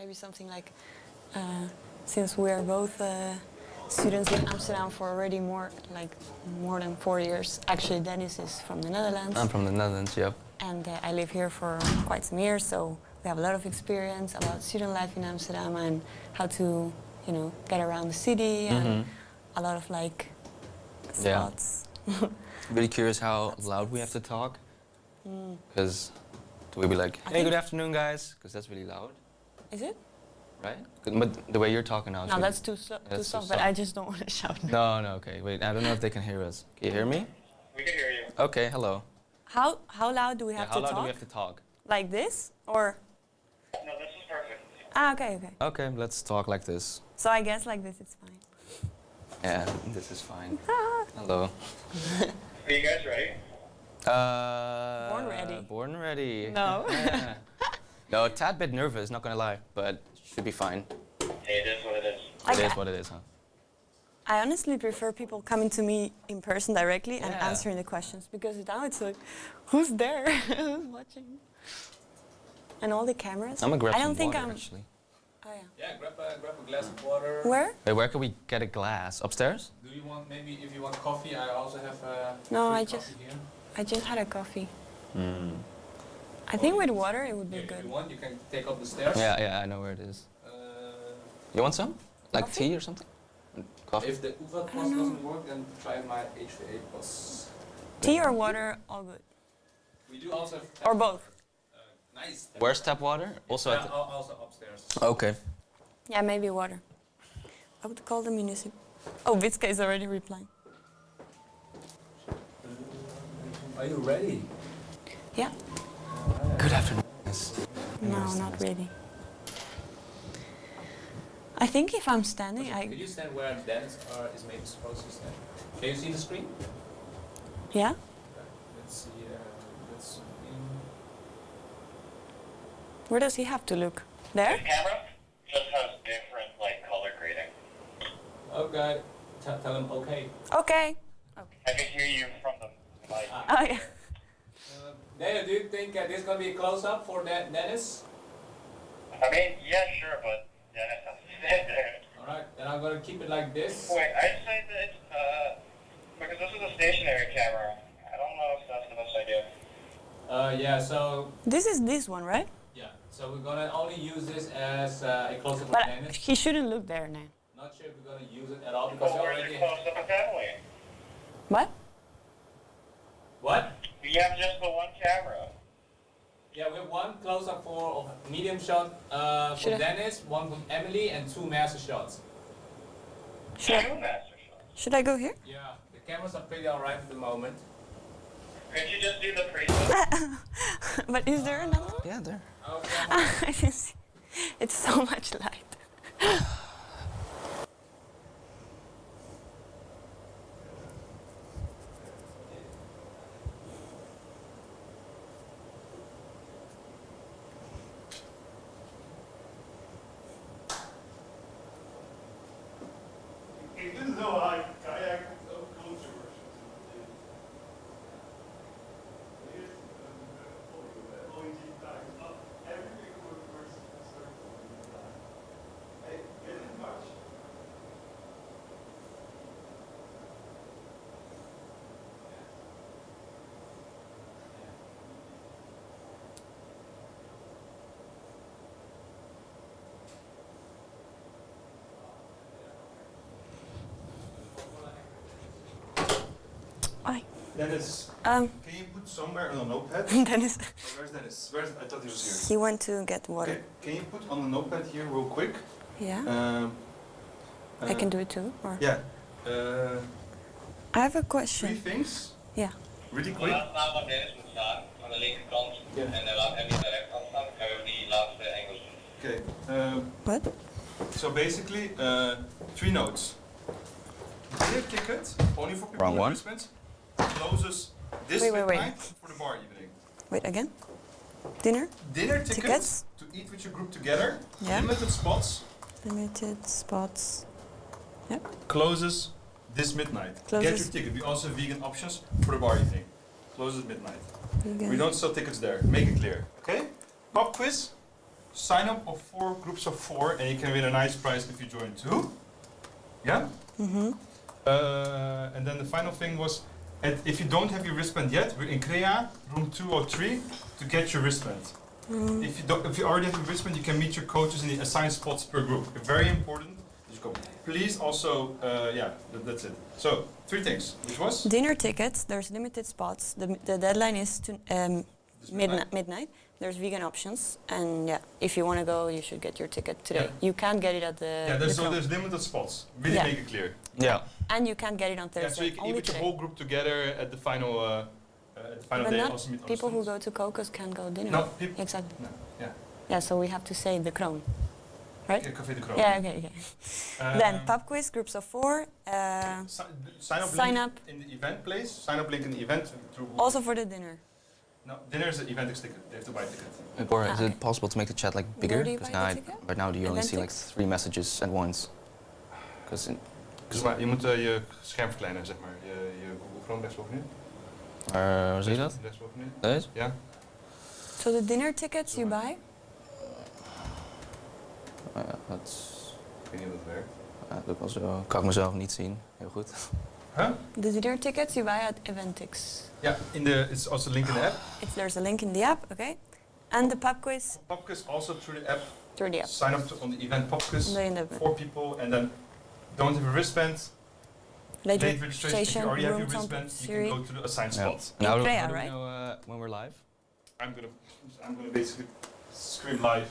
maybe something like, since we are both students in Amsterdam for already more than 4 years. Actually, Dennis is from the Netherlands. I'm from the Netherlands, yep. And I live here for quite some years, so we have a lot of experience about student life in Amsterdam and how to, get around the city and a lot of spots. Yeah. Really curious how loud we have to talk. Because do we be like, hey, good afternoon, guys? Because that's really loud. Is it? Right? But the way you're talking now is No, really, that's too soft, but I just don't want to shout. No, okay. Wait, I don't know if they can hear us. Can you hear me? We can hear you. Okay, hello. How loud do we have to talk? How loud do we have to talk? Like this? Or? No, this is perfect. Ah, okay. Okay, let's talk like this. So I guess like this it's fine. Yeah, this is fine. Hello. Are you guys ready? Born ready. Born ready. No. Yeah. No, a tad bit nervous, not gonna lie, but should be fine. Hey, it is what it is. It is what it is, huh? I honestly prefer people coming to me in person directly and Yeah. answering the questions, because now it's like, who's there? Who's watching? And all the cameras. I'm gonna grab I don't some think water, I'm. actually. Oh yeah. Yeah, grab a glass of water. Where? Wait, where can we get a glass? Upstairs? Do you want, maybe if you want coffee, I also have No, free I coffee just- here. I just had a coffee. I think with water it would be Here, if good. you want, you can take up the stairs. Yeah, I know where it is. You want some? Like Coffee? tea or something? Coffee? If the UVA plus doesn't work, then try my HVA plus. Tea or water, all good. We do also have Or both. nice. Where's tap water? Also Yeah, at the... also upstairs. Okay. Yeah, maybe water. I would call the municipal. Oh, Witske is already replying. Are you ready? Yeah. Good afternoon. Yes. No, not really. I think if I'm standing, Could you stand where Dennis is maybe supposed to stand? Can you see the screen? Yeah. Okay, let's see. Let's zoom in. Where does he have to look? There? This camera just has different color grading. Okay. Tell him okay. Okay. I can hear you from the mic. Oh yeah. Daniel, do you think this is gonna be a close up for Dennis? I mean, yeah, sure, but Dennis has to stand there. Alright, then I'm gonna keep it like this. Wait, I'd say that it's, because this is a stationary camera. I don't know if that's the best idea. Yeah, so This is this one, right? yeah, so we're gonna only use this as a close-up of But Dennis. he shouldn't look there now. Not sure if we're gonna use it at all because But we where's already. the close-up of Emily? What? What? We have just the one camera. Yeah, we have one close-up for medium shot for Should I- Dennis, one from Emily, and two master shots. Should Two I, master shots. should I go here? Yeah, the cameras are pretty alright at the moment. Could you just do the pre-shot? But is there another one? Yeah, there. Okay. I didn't see. It's so much light. Ik vind het zo hard. Kajak is ook closer. Eerst een OEG times up. Everything works circle. Hey, get it much. Hi. Dennis, Um, can you put somewhere on a notepad? Dennis, Oh, where's Dennis? I thought he was here. he went to get water. Okay, can you put on a notepad here real quick? Yeah. I can do it too. Or Yeah. I have a Three question. things, Yeah. really quick. Laat staan waar Dennis moet staan, aan de linkerkant. Ja. En dan laat Emily aan de rechterkant staan. Dan kunnen we die laatste Engels doen. Okay. What? So basically, 3 notes. Dinner ticket, only for people Wrong with one. investments, closes this Wait. midnight for the bar evening. Wait again. Dinner. Dinner tickets, Tickets. to eat with your group together, Yeah. limited spots, Limited spots. Yep. closes this midnight. Get Closes- your ticket. We also have vegan options for the bar evening. Closes at midnight. We Vegan. don't sell tickets there. Make it clear. Okay? Pop quiz. sign up of 4 groups of 4, and you can win a nice prize if you join 2. Yeah? Mm-hmm. And then the final thing was, and if you don't have your wristband yet, we're in Crea, room 203, to get your wristband. If you already have your wristband, you can meet your coaches in the assigned spots per group. Very important. Just go. Please also, that's it. So 3 things. Which was? Dinner tickets. There's limited spots. The deadline is to midnight. There's vegan options, and yeah, if you want to go, you should get your ticket today. Yeah. You can't get it at the. Yeah, the there's limited spots. Really Yeah. make it clear. Yeah. And you can't get it on Yeah, Thursday. so you only meet your today. whole group together at the final But day. not Also meet other people who students. go to Cocos can go dinner. No, people. Exactly. No, yeah. Yeah, so we have to say the Kroon, right? Yeah, Café de Kroon. Yeah, okay. Then Um, pub quiz, groups of 4. Sign up sign link up. in the event place. Sign up link in the event through. Also for the dinner. No, dinner is an event ticket. They have to buy a ticket. Or Ah, is okay. it possible to make the chat like bigger? Where do you Because buy now the ticket? right now you only see like Eventix? 3 messages at once. Because Dus maar je moet je scherm verkleinen, zeg maar. Je Google Chrome rechtsbovenin. waar zie je dat? Rechtsbovenin. Deze? Ja. So the dinner tickets you buy? Ja, dat is... Ik weet niet hoe dat werkt. Ja, dat doe ik wel zo. Kan ik mezelf niet zien. Heel goed. Huh? The dinner tickets you buy at Eventix. Ja, it's also a link in the app. There's a link in the app, okay? And the pub quiz Popquiz also through the app. through the app. Sign up on the event Popquiz. In the 4 people, and then don't have a wristband. late Late registration. If you already have your rooms on wristband, you Siri. can go to the assigned Ja. spot. Nou, Crea, how do we right? know when we're live? I'm gonna basically scream live.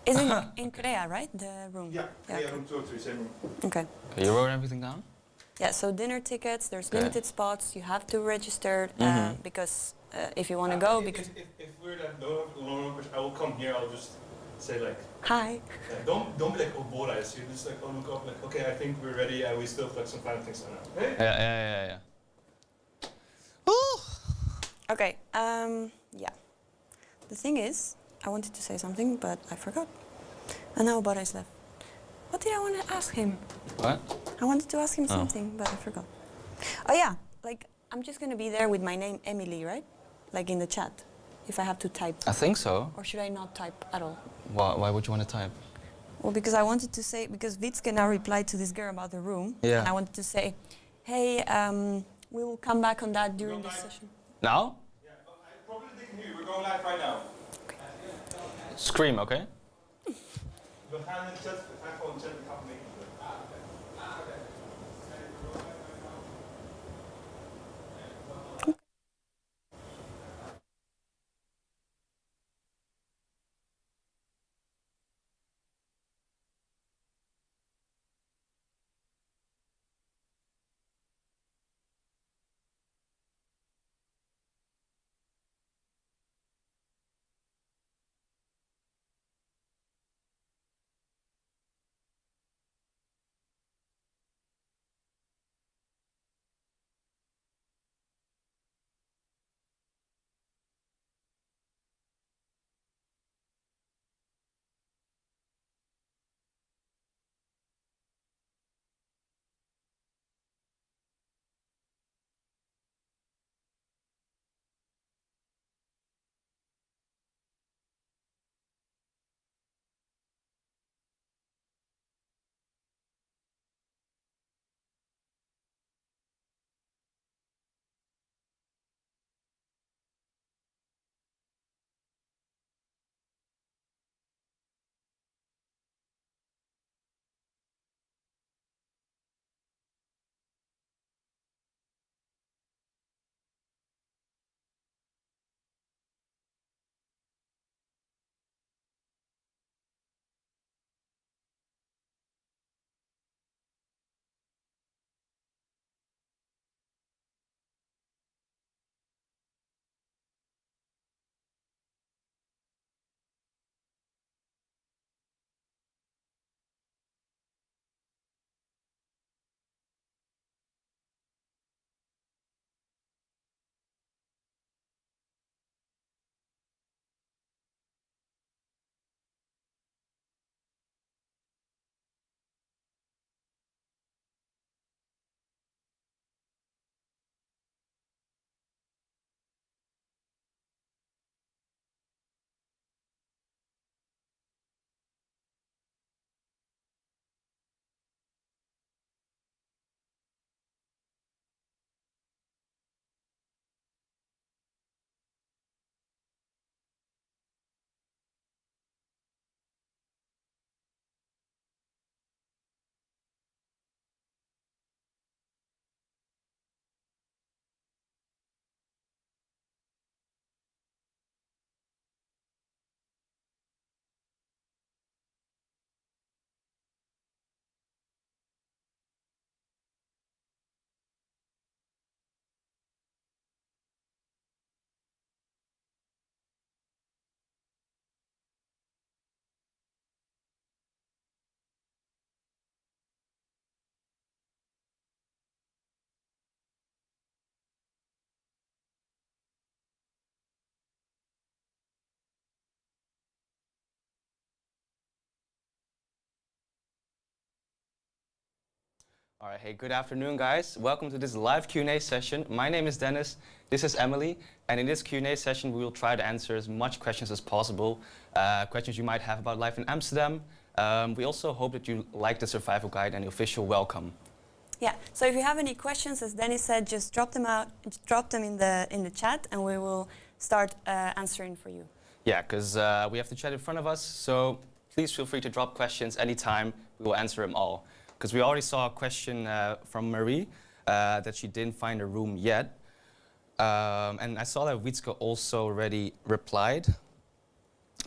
Is in Crea, right? The room. Yeah, Yeah, okay. room 203, same room. Okay. Okay, you wrote everything down? Yeah, so dinner tickets, there's Okay. limited spots, you have to register because if you want to go, because... If we're that low numbers, I will come here. I'll just say like, Hi. don't be like, oh Bora is here. Just like, oh look up, like, okay, I think we're ready, and we still have like some final things to know. Hey? Ja. Okay, yeah. The thing is, I wanted to say something, but I forgot. And now Bora is left. What did I want to ask him? What? I wanted to ask him Oh. something, but I forgot. Oh yeah, like, I'm just going to be there with my name, Emily, right? Like in the chat, if I have to type. I think so. Or should I not type at all? Why would you want to type? Well, because I wanted to say, because Vitske now replied to this girl about the room. Yeah. And I wanted to say, hey, we will come back on that during the session. Now? Yeah, I probably didn't hear you. We're going live right now. Scream, okay? We gaan in de chat, we gaan gewoon in de chat, ik ga mee. All right, hey, good afternoon, guys. Welcome to this live Q&A session. My name is Dennis, this is Emily, and in this Q&A session, we will try to answer as much questions as possible, questions you might have about life in Amsterdam. We also hope that you like the survival guide and the official welcome. Yeah, so if you have any questions, as Dennis said, just drop them in the chat, and we will start answering for you. Yeah, because we have the chat in front of us, so please feel free to drop questions anytime. We will answer them all. Because we already saw a question from Marie that she didn't find a room yet. And I saw that Wietske also already replied.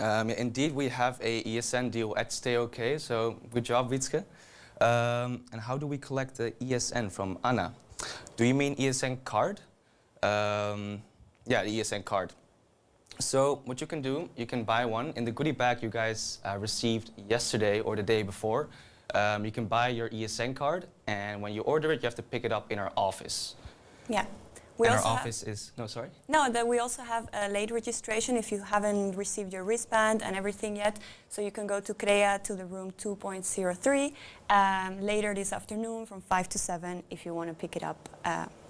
Indeed, we have a ESN deal at Stay OK, so good job, Wietske. And how do we collect the ESN from Anna? Do you mean ESN card? Yeah, the ESN card. So what you can do, you can buy one. In the goodie bag you guys received yesterday or the day before, you can buy your ESN card, and when you order it, you have to pick it up in our office. Yeah. And our office is, no, sorry? No, that we also have a late registration if you haven't received your wristband and everything yet. So you can go to CREA to the room 2.03 later this afternoon from 5 to 7 if you want to pick it up,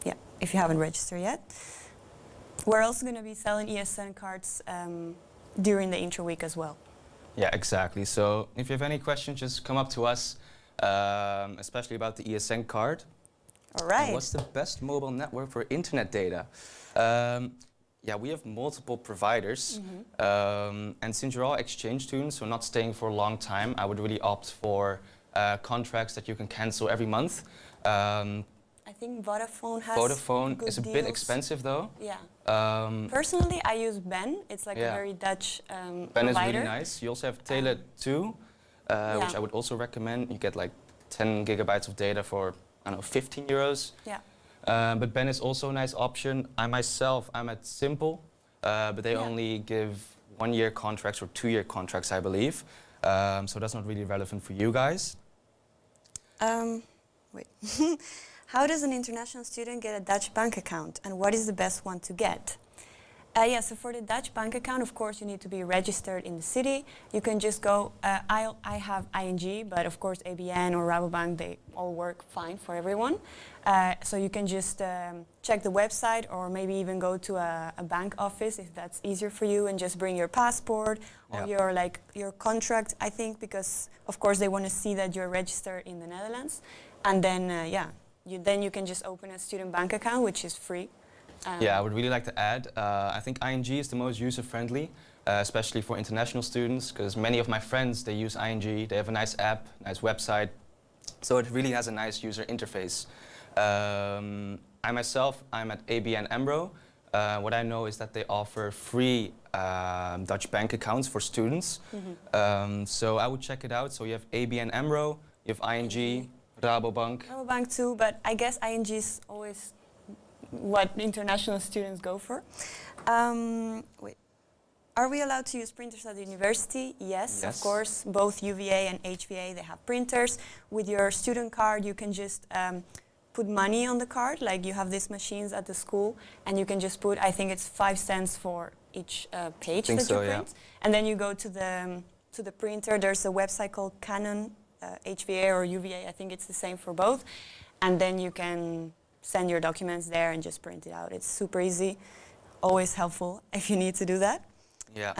yeah, if you haven't registered yet. We're also going to be selling ESN cards during the intro week as well. Yeah, exactly. So if you have any questions, just come up to us, especially about the ESN card. All right. And what's the best mobile network for internet data? Yeah, we have multiple providers. And since you're all exchange students, so not staying for a long time, I would really opt for contracts that you can cancel every month. I think Vodafone has Vodafone good is a deals. bit expensive though. Yeah. Personally, I use Ben. It's like a very Dutch Ben provider. is really nice. You also have Tele 2, which I would also recommend. You get like 10 gigabytes of data for, I don't know, 15 euros. Yeah. But Ben is also a nice option. I myself, I'm at Simple, but they only give 1-year contracts or 2-year contracts, I believe. So that's not really relevant for you guys. Wait. How does an international student get a Dutch bank account, and what is the best one to get? Yeah, so for the Dutch bank account, of course, you need to be registered in the city. You can just go, I have ING, but of course ABN or Rabobank, they all work fine for everyone. So you can just check the website or maybe even go to a bank office if that's easier for you, and just bring your passport or your contract, I think, because of course they want to see that you're registered in the Netherlands. And then, then you can just open a student bank account, which is free. Yeah, I would really like to add, I think ING is the most user-friendly, especially for international students, because many of my friends, they use ING, they have a nice app, nice website, so it really has a nice user interface. I myself, I'm at ABN AMRO. What I know is that they offer free Dutch bank accounts for students, so I would check it out. So you have ABN AMRO, you have ING, Rabobank. Rabobank too, but I guess ING is always what international students go for. Wait. Are we allowed to use printers at the university? Yes, of course. Both UVA and HVA, they have printers. With your student card, you can just put money on the card. Like you have these machines at the school, and you can just put, I think it's 5 cents for each page that you print. And then you go to the printer. There's a website called Canon, HVA or UVA, I think it's the same for both. And then you can send your documents there and just print it out. It's super easy, always helpful if you need to do that. Yeah.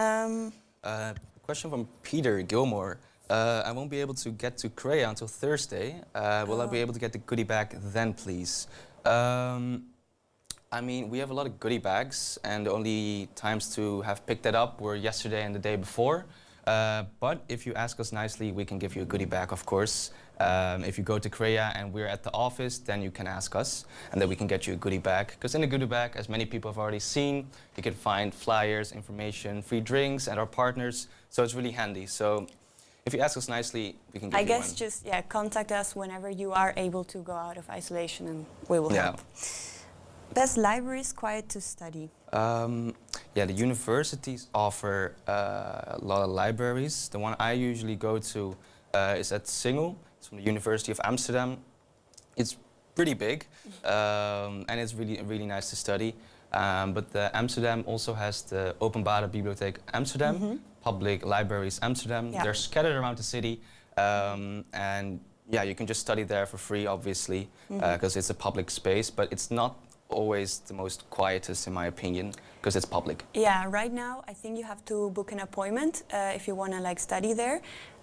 Question from Peter Gilmore. I won't be able to get to CREA until Thursday. Will I be able to get the goodie bag then, please? I mean, we have a lot of goodie bags, and the only times to have picked that up were yesterday and the day before. But if you ask us nicely, we can give you a goodie bag, of course. If you go to CREA and we're at the office, then you can ask us, and then we can get you a goodie bag. Because in the goodie bag, as many people have already seen, you can find flyers, information, free drinks, and our partners. So it's really handy. So if you ask us nicely, we can give you one. I guess just contact us whenever you are able to go out of isolation, and we will help. Best libraries quiet to study. Yeah, the universities offer a lot of libraries. The one I usually go to is at Singel. It's from the University of Amsterdam. It's pretty big, and it's really nice to study. But Amsterdam also has the Openbare Bibliotheek Amsterdam, Public Libraries Amsterdam. They're scattered around the city, and yeah, you can just study there for free, obviously, because it's a public space, but it's not always the most quietest, in my opinion, because it's public. Yeah, right now I think you have to book an appointment if you want to like study there.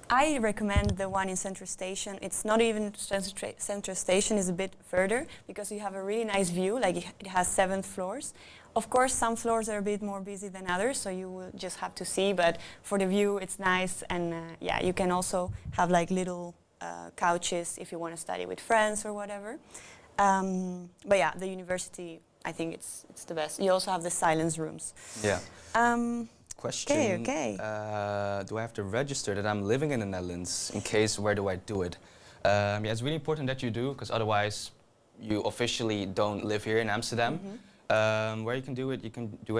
I recommend the one in Central Station. It's not even Central Station, is a bit further because you have a really nice view, like it has 7 floors. Of course, some floors are a bit more busy than others, so you will just have to see, but for the view it's nice, and yeah, you can also have like little couches if you want to study with friends or whatever. But yeah, the university, I think it's the best. You also have the silence rooms. Yeah. Question. Okay. Do I have to register that I'm living in the Netherlands? In case, where do I do it? Yeah, it's really important that you do, because otherwise you officially don't live here in Amsterdam. Where you can do it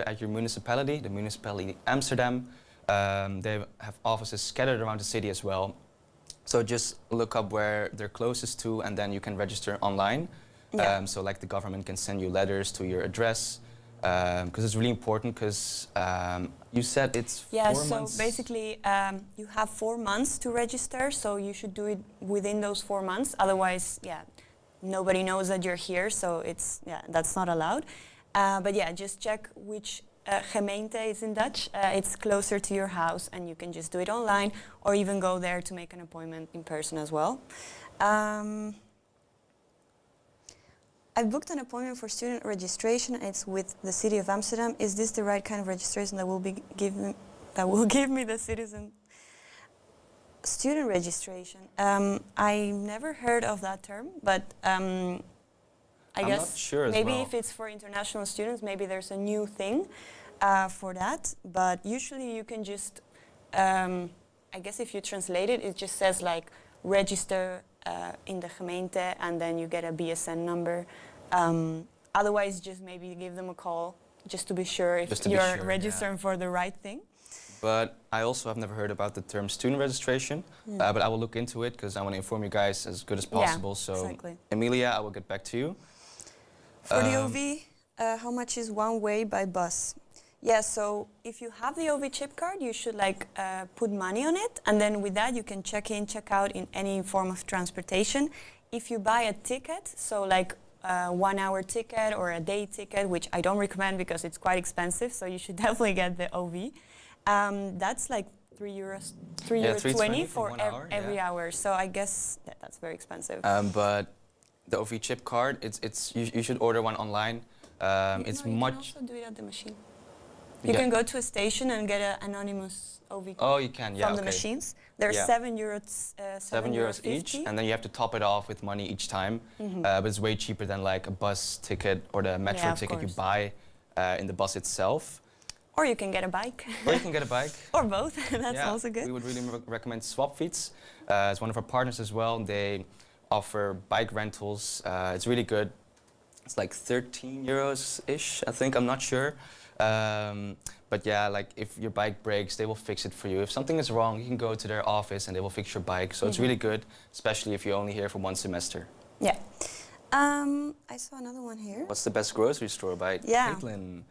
at your municipality, the municipality Amsterdam. They have offices scattered around the city as well. So just look up where they're closest to, and then you can register online. Yeah. So like the government can send you letters to your address, because it's really important, because you said it's 4 months? Yeah, so basically you have 4 months to register, so you should do it within those 4 months. Otherwise, yeah, nobody knows that you're here, so that's not allowed. But yeah, just check which gemeente is in Dutch. It's closer to your house, and you can just do it online, or even go there to make an appointment in person as well. I booked an appointment for student registration. It's with the city of Amsterdam. Is this the right kind of registration that will give me the citizen student registration? I never heard of that term, but I I'm guess not sure as maybe well. if it's for international students, maybe there's a new thing for that. But usually you can just, I guess if you translate it, it just says like register in the gemeente, and then you get a BSN number. Otherwise, just maybe give them a call just to be sure if you're registering for the right thing. But I also have never heard about the term student registration, but I will look into it, because I want to inform you guys as good as possible. Yeah, so exactly. Emilia, I will get back to you. For the OV, how much is one way by bus? Yeah, so if you have the OV chip card, you should like put money on it, and then with that you can check in, check out in any form of transportation. If you buy a ticket, so like a 1 hour ticket or a day ticket, which I don't recommend because it's quite expensive, so you should definitely get the OV. That's like €3, €3.20 for every hour. So I guess that's very expensive. But the OV chip card, you should order one online. It's you much. can also do it at the machine. You can go to a station and get an anonymous OV card. Oh, you can, yeah. From the machines. They're €7, €7 each, and then you have to top it off with money each time. But it's way cheaper than like a bus ticket or the metro ticket you buy in the bus itself. Or you can get a bike. Or you can get a bike. Or both. That's also good. We would really recommend Swapfiets. It's one of our partners as well. They offer bike rentals. It's really good. It's like €13-ish, I think. I'm not sure. But yeah, like if your bike breaks, they will fix it for you. If something is wrong, you can go to their office and they will fix your bike. So it's really good, especially if you're only here for 1 semester. Yeah. I saw another one here. What's the best grocery store by Caitlin?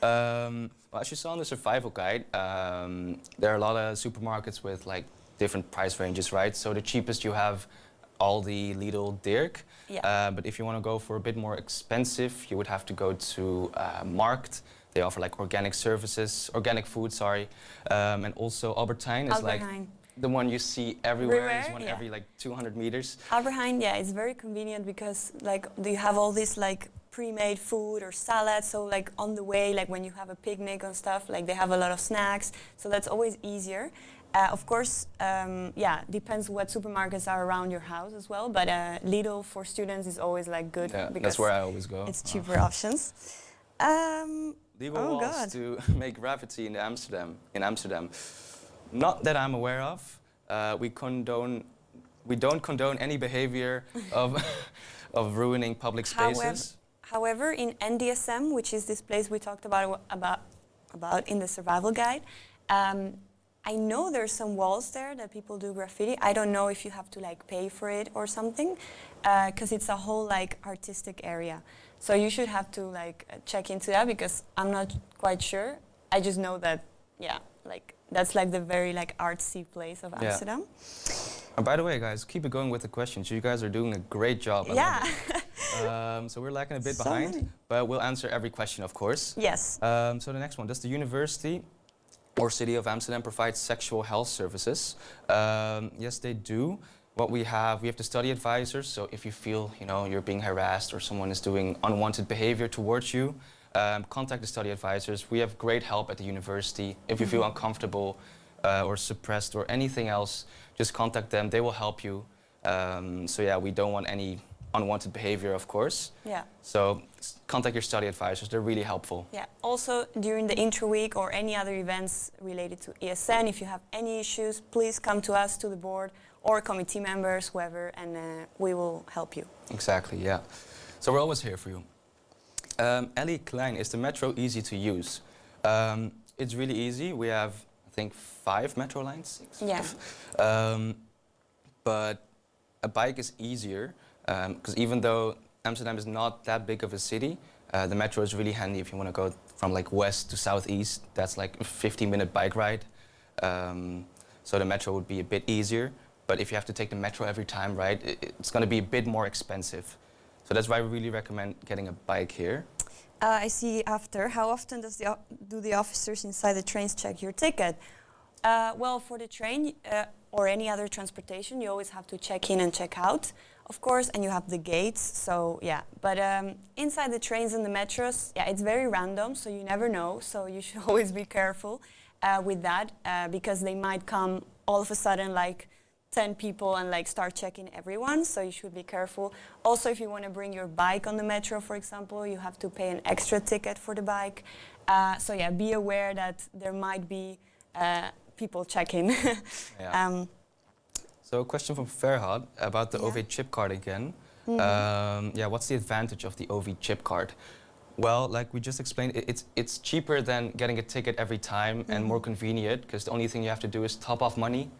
Well, as you saw in the survival guide, there are a lot of supermarkets with like different price ranges, right? So the cheapest you have Aldi, Lidl, Dirk. Yeah. But if you want to go for a bit more expensive, you would have to go to Markt. They offer like organic food, sorry. And also Albert Heijn is like the one you see everywhere. It's one every like 200 meters. Albert Heijn, yeah, it's very convenient because like you have all this like pre-made food or salad, so like on the way, like when you have a picnic and stuff, like they have a lot of snacks, so that's always easier. Of course, yeah, depends what supermarkets are around your house as well, but Lidl for students is always like good because that's where I always go. It's cheaper options. Legal walls to make graffiti in Amsterdam. Not that I'm aware of. We don't condone any behavior of ruining public spaces. However, in NDSM, which is this place we talked about in the survival guide, I know there's some walls there that people do graffiti. I don't know if you have to like pay for it or something, because it's a whole like artistic area. So you should have to like check into that because I'm not quite sure. I just know that, yeah, like that's like the very like artsy place of Amsterdam. By the way, guys, keep it going with the questions. You guys are doing a great job. I Yeah. love it. So we're lagging a bit So behind, many. but we'll answer every question, of course. Yes. So the next one, does the university or city of Amsterdam provide sexual health services? Yes, they do. What we have the study advisors. So if you feel, you're being harassed or someone is doing unwanted behavior towards you, contact the study advisors. We have great help at the university. If you feel uncomfortable or suppressed or anything else, just contact them. They will help you. So yeah, we don't want any unwanted behavior, of course. Yeah. So contact your study advisors. They're really helpful. Yeah. Also, during the interweek or any other events related to ESN, if you have any issues, please come to us, to the board, or committee members, whoever, and we will help you. Exactly, yeah. So we're always here for you. Ellie Klein, is the metro easy to use? It's really easy. We have, I think, 5 metro lines. 6. Yeah. But a bike is easier, because even though Amsterdam is not that big of a city, the metro is really handy if you want to go from like west to southeast. That's like a 15-minute bike ride. So the metro would be a bit easier. But if you have to take the metro every time, right, it's going to be a bit more expensive. So that's why we really recommend getting a bike here. I see after, how often do the officers inside the trains check your ticket? Well, for the train or any other transportation, you always have to check in and check out, of course, and you have the gates, so yeah. But inside the trains and the metros, yeah, it's very random, so you never know, so you should always be careful with that, because they might come all of a sudden like 10 people and like start checking everyone, so you should be careful. Also, if you want to bring your bike on the metro, for example, you have to pay an extra ticket for the bike. So yeah, be aware that there might be people checking. Yeah. So a question from Ferhat about the OV chip card again. Yeah, what's the advantage of the OV chip card? Well, like we just explained, it's cheaper than getting a ticket every time and more convenient, because the only thing you have to do is top off money.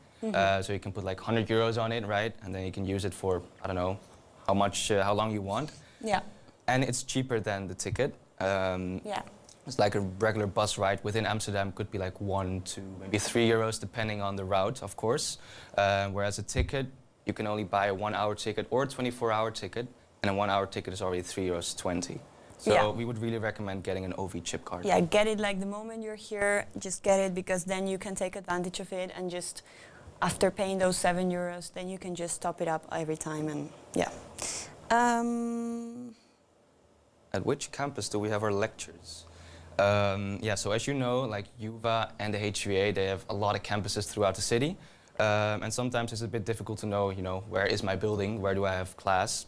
So you can put like 100 euros on it, right? And then you can use it for, I don't know, how long you want. Yeah. And it's cheaper than the ticket. Yeah. It's like a regular bus ride within Amsterdam could be like 1 to maybe 3 euros, depending on the route, of course. Whereas a ticket, you can only buy a 1-hour ticket or a 24-hour ticket, and a 1-hour ticket is already 3 euros 20. So we would really recommend getting an OV chip card. Yeah, get it like the moment you're here, just get it, because then you can take advantage of it, and just after paying those 7 euros, then you can just top it up every time, and yeah. At which campus do we have our lectures? Yeah, so as you know, like UvA and the HVA, they have a lot of campuses throughout the city. And sometimes it's a bit difficult to know, where is my building, where do I have class?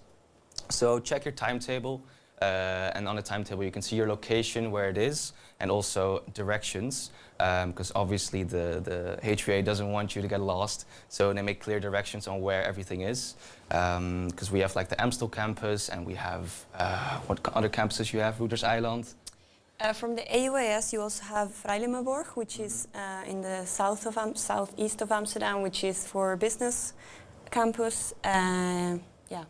So check your timetable, and on the timetable you can see your location, where it is, and also directions, because obviously the HVA doesn't want you to get lost, so they make clear directions on where everything is. Because we have like the Amstel campus, and we have, what other campuses you have, Routers Island? From the AUAS, you also have Vrijlemenborg, which is in the southeast of Amsterdam, which is for business campus. Yeah,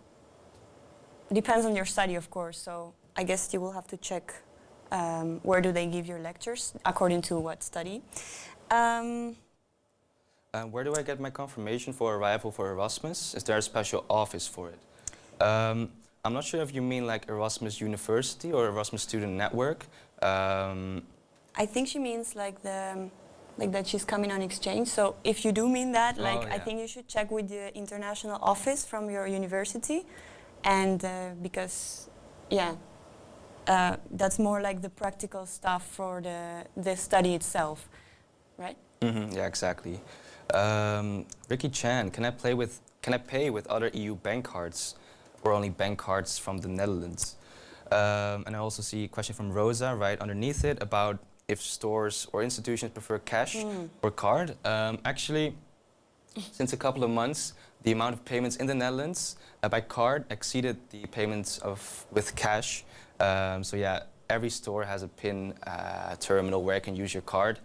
depends on your study, of course. So I guess you will have to check where do they give your lectures according to what study. Where do I get my confirmation for arrival for Erasmus? Is there a special office for it? I'm not sure if you mean like Erasmus University or Erasmus Student Network. I think she means like that she's coming on exchange. So if you do mean that, I think you should check with the international office from your university, and because that's more like the practical stuff for the study itself, right? Yeah, exactly. Ricky Chan, can I pay with other EU bank cards, or only bank cards from the Netherlands? And I also see a question from Rosa right underneath it about if stores or institutions prefer cash or card. Actually, since a couple of months, the amount of payments in the Netherlands by card exceeded the payments with cash. So yeah, every store has a PIN terminal where you can use your card.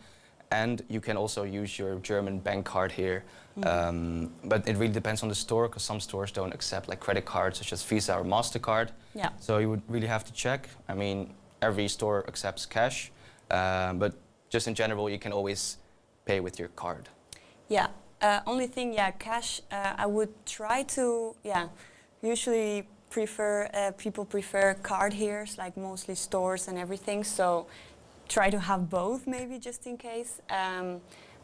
And you can also use your German bank card here. But it really depends on the store, because some stores don't accept like credit cards such as Visa or MasterCard. Yeah. So you would really have to check. I mean, every store accepts cash, but just in general, you can always pay with your card. Yeah, Only thing, yeah, cash. I would try to, yeah, usually people prefer card here, like mostly stores and everything. So try to have both, maybe just in case.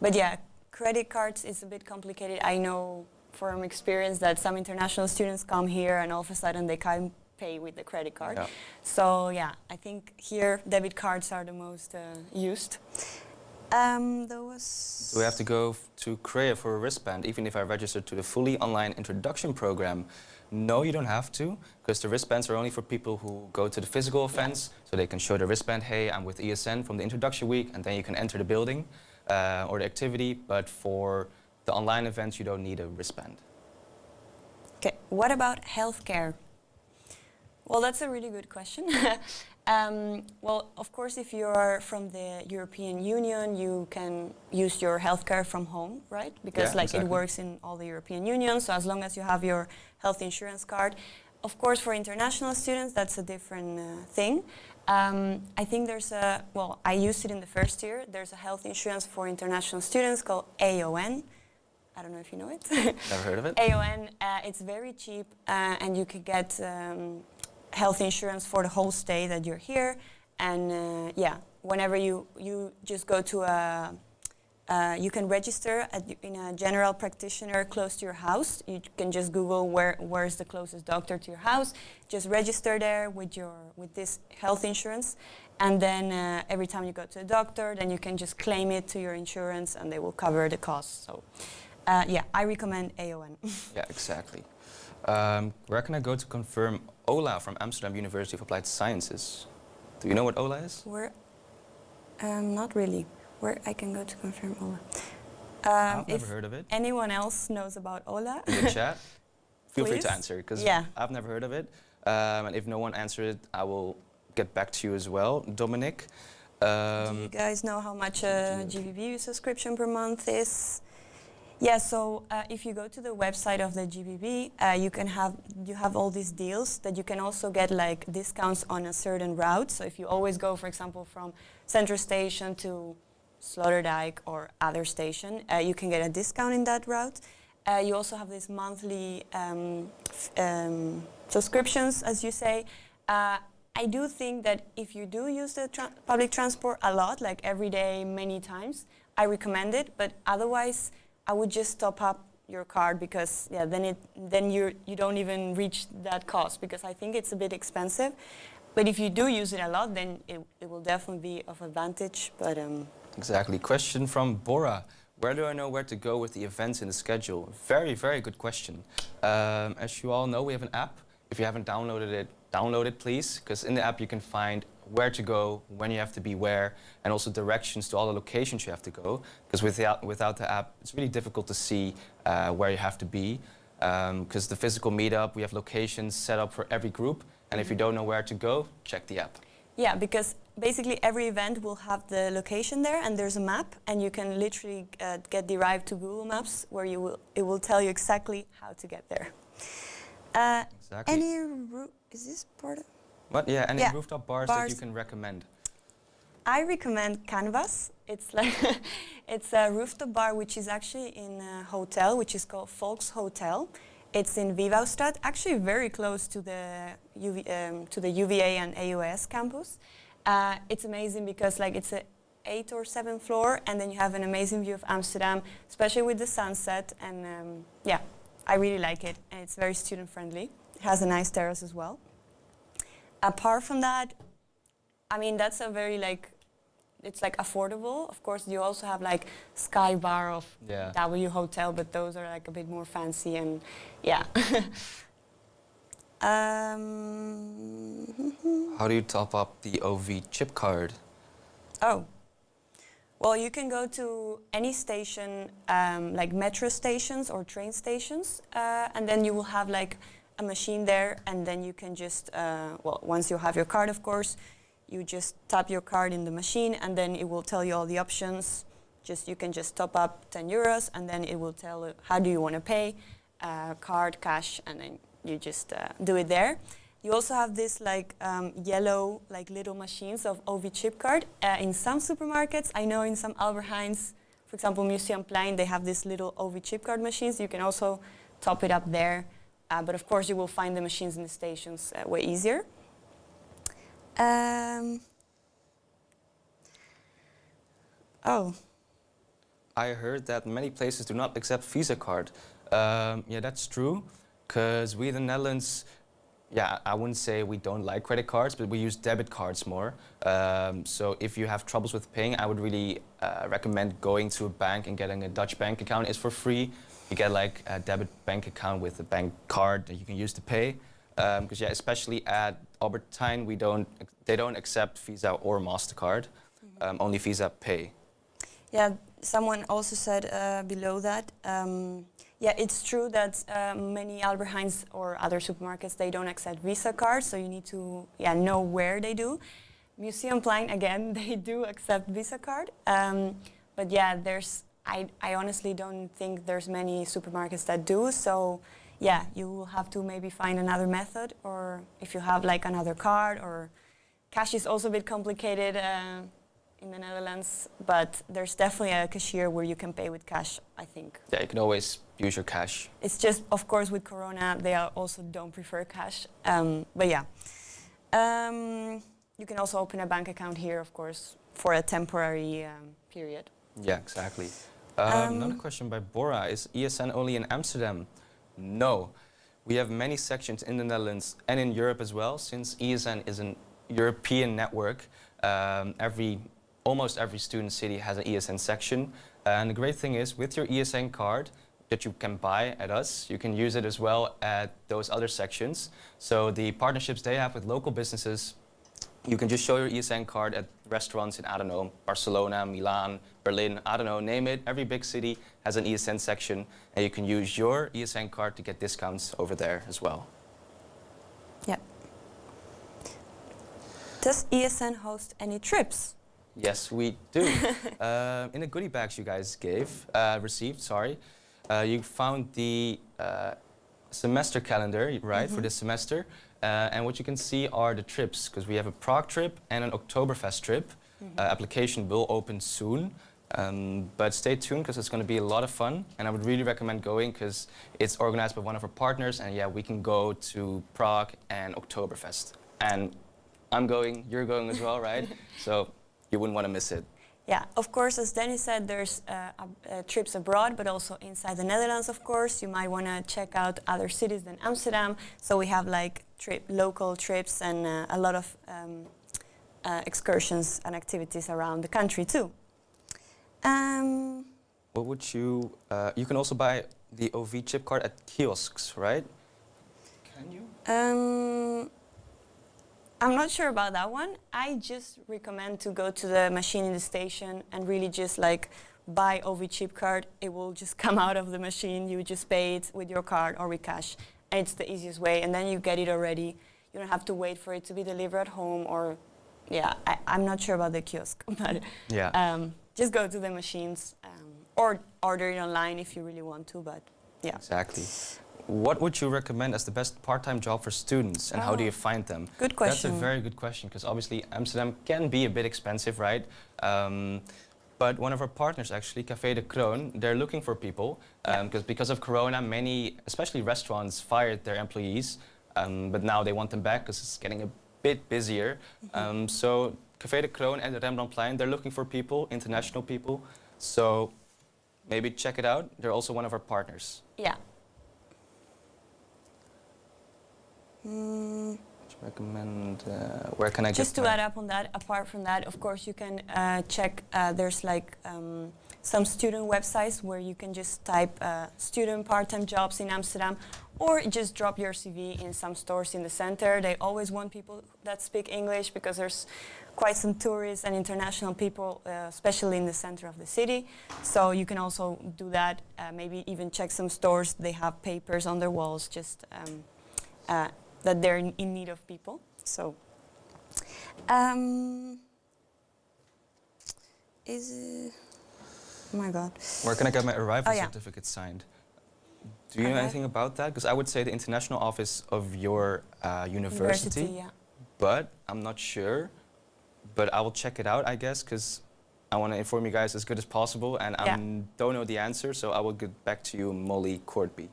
But yeah, credit cards is a bit complicated. I know from experience that some international students come here and all of a sudden they can't pay with the credit card. Yeah. So yeah, I think here debit cards are the most used. There was. Do we have to go to Korea for a wristband, even if I registered to the fully online introduction program? No, you don't have to, because the wristbands are only for people who go to the physical events, so they can show the wristband, hey, I'm with ESN from the introduction week, and then you can enter the building or the activity, but for the online events, you don't need a wristband. Okay, what about healthcare? Well, that's a really good question. Well, of course, if you are from the European Union, you can use your healthcare from home, right? Because Yeah, like exactly. it works in all the European Union. So as long as you have your health insurance card, of course, for international students, that's a different thing. I think there's well, I used it in the first year. There's a health insurance for international students called AON. I don't know if you know it. Never heard of it? AON, it's very cheap and you could get health insurance for the whole stay that you're here. And yeah, whenever you just go to you can register in a general practitioner close to your house. You can just Google where's the closest doctor to your house. Just register there with this health insurance. And then every time you go to a doctor, then you can just claim it to your insurance and they will cover the costs. So yeah, I recommend AON. Yeah, exactly. Where can I go to confirm Ola from Amsterdam University of Applied Sciences? Do you know what Ola is? Where? Not really. Where I can go to confirm Ola? I've never heard of it. Anyone else knows about Ola? In the chat, feel free to Please? answer, because Yeah. I've never heard of it. And if no one answered it, I will get back to you as well. Dominic? Do you guys know how much a GBB subscription per month is? Yeah, so if you go to the website of the GBB, you have all these deals that you can also get like discounts on a certain route. So if you always go, for example, from Central Station to Sloterdijk or other station, you can get a discount in that route. You also have these monthly subscriptions, as you say. I do think that if you do use the public transport a lot, like every day, many times, I recommend it. But otherwise, I would just top up your card because yeah, then you don't even reach that cost because I think it's a bit expensive. But if you do use it a lot, then it will definitely be of advantage. But Exactly. Question from Bora. Where do I know where to go with the events in the schedule? Very, very good question. As you all know, we have an app. If you haven't downloaded it, download it, please, because in the app you can find where to go, when you have to be where, and also directions to all the locations you have to go. Because without the app, it's really difficult to see where you have to be. Because the physical meetup, we have locations set up for every group, and if you don't know where to go, check the app. yeah, because basically every event will have the location there, and there's a map, and you can literally get derived to Google Maps, where it will tell you exactly how to get there. Exactly. Is this part of? What? Yeah, any Yeah, rooftop bars that you bars. can recommend? I recommend Canvas. It's like it's a rooftop bar which is actually in a hotel which is called Volks Hotel. It's in Vivaustraat, actually very close to the UVA and AUS campus. It's amazing because like it's a 8th or 7th floor, and then you have an amazing view of Amsterdam, especially with the sunset. And yeah, I really like it, and it's very student friendly. It has a nice terrace as well. Apart from that, I mean that's a very like. It's like affordable. Of course, you also have like Sky Bar of Yeah. W Hotel, but those are like a bit more fancy and yeah. How do you top up the OV chip card? Oh, well, you can go to any station, like metro stations or train stations, and then you will have like a machine there, and then you can just, well, once you have your card, of course, you just tap your card in the machine, and then it will tell you all the options. You can just top up 10 euros, and then it will tell you how do you want to pay, card, cash, and then you just do it there. You also have this like yellow like little machines of OV chip card in some supermarkets. I know in some Albert Heijn's, for for example, Museumplein, they have this little OV chip card machines. You can also top it up there. But of course, you will find the machines in the stations way easier. I heard that many places do not accept Visa card. Yeah, that's true, because we in the Netherlands, yeah, I wouldn't say we don't like credit cards, but we use debit cards more. So if you have troubles with paying, I would really recommend going to a bank and getting a Dutch bank account. It's for free. You get like a debit bank account with a bank card that you can use to pay. Because yeah, especially at Albertine, they don't accept Visa or MasterCard, only Visa Pay. Yeah, someone also said below that, yeah, it's true that many Albert Heijns or other supermarkets, they don't accept Visa cards, so you need to know where they do. Museumplein, again, they do accept Visa card. But yeah, I honestly don't think there's many supermarkets that do, so yeah, you will have to maybe find another method, or if you have like another card, or cash is also a bit complicated in the Netherlands, but there's definitely a cashier where you can pay with cash, I think. Yeah, you can always use your cash. It's just, of course, with Corona, they also don't prefer cash. But yeah. You can also open a bank account here, of course, for a temporary period. Yeah, exactly. Another question by Bora, is ESN only in Amsterdam? No. We have many sections in the Netherlands and in Europe as well, since ESN is an European network. Almost every student city has an ESN section. And the great thing is, with your ESN card that you can buy at us, you can use it as well at those other sections. So the partnerships they have with local businesses, you can just show your ESN card at restaurants in, I don't know, Barcelona, Milan, Berlin, I don't know, name it. Every big city has an ESN section, and you can use your ESN card to get discounts over there as well. Yeah. Does ESN host any trips? Yes, we do. In the goodie bags you guys received, you found the semester calendar, right, for this semester. And what you can see are the trips, because we have a Prague trip and an Oktoberfest trip. Application will open soon, but stay tuned because it's going to be a lot of fun. And I would really recommend going because it's organized by one of our partners, and yeah, we can go to Prague and Oktoberfest. And I'm going, you're going as well, right? So you wouldn't want to miss it. Yeah, of course, as Danny said, there's trips abroad, but also inside the Netherlands, of course. You might want to check out other cities than Amsterdam. So we have like local trips and a lot of excursions and activities around the country too. What would you can also buy the OV chip card at kiosks, right? Can you? I'm not sure about that one. I just recommend to go to the machine in the station and really just like buy OV chip card. It will just come out of the machine. You just pay it with your card or with cash. And it's the easiest way. And then you get it already. You don't have to wait for it to be delivered at home or, yeah, I'm not sure about the kiosk. But yeah. Just go to the machines or order it online if you really want to, but yeah. Exactly. What would you recommend as the best part-time job for students, and how do you find them? Good question. That's a very good question, because obviously Amsterdam can be a bit expensive, right? But one of our partners, actually, Café de Kroon, they're looking for people, because of Corona, many, especially restaurants, fired their employees, but now they want them back because it's getting a bit busier. So Café de Kroon and the Rembrandtplein, they're looking for people, international people. So maybe check it out. They're also one of our partners. Yeah. Recommend, where can I just get to add up on that, apart from that, of course, you can check, there's like some student websites where you can just type student part-time jobs in Amsterdam, or just drop your CV in some stores in the center. They always want people that speak English because there's quite some tourists and international people, especially in the center of the city. So you can also do that, maybe even check some stores. They have papers on their walls, just that they're in need of people. So, oh my God. Where can I get my arrival yeah. certificate signed? Do you know anything about that? Because I would say the international office of your university, yeah. But I'm not sure. But I will check it out, I guess, because I want to inform you guys as good as possible, and I Yeah. don't know the answer, so I will get back to you, Molly Courtby.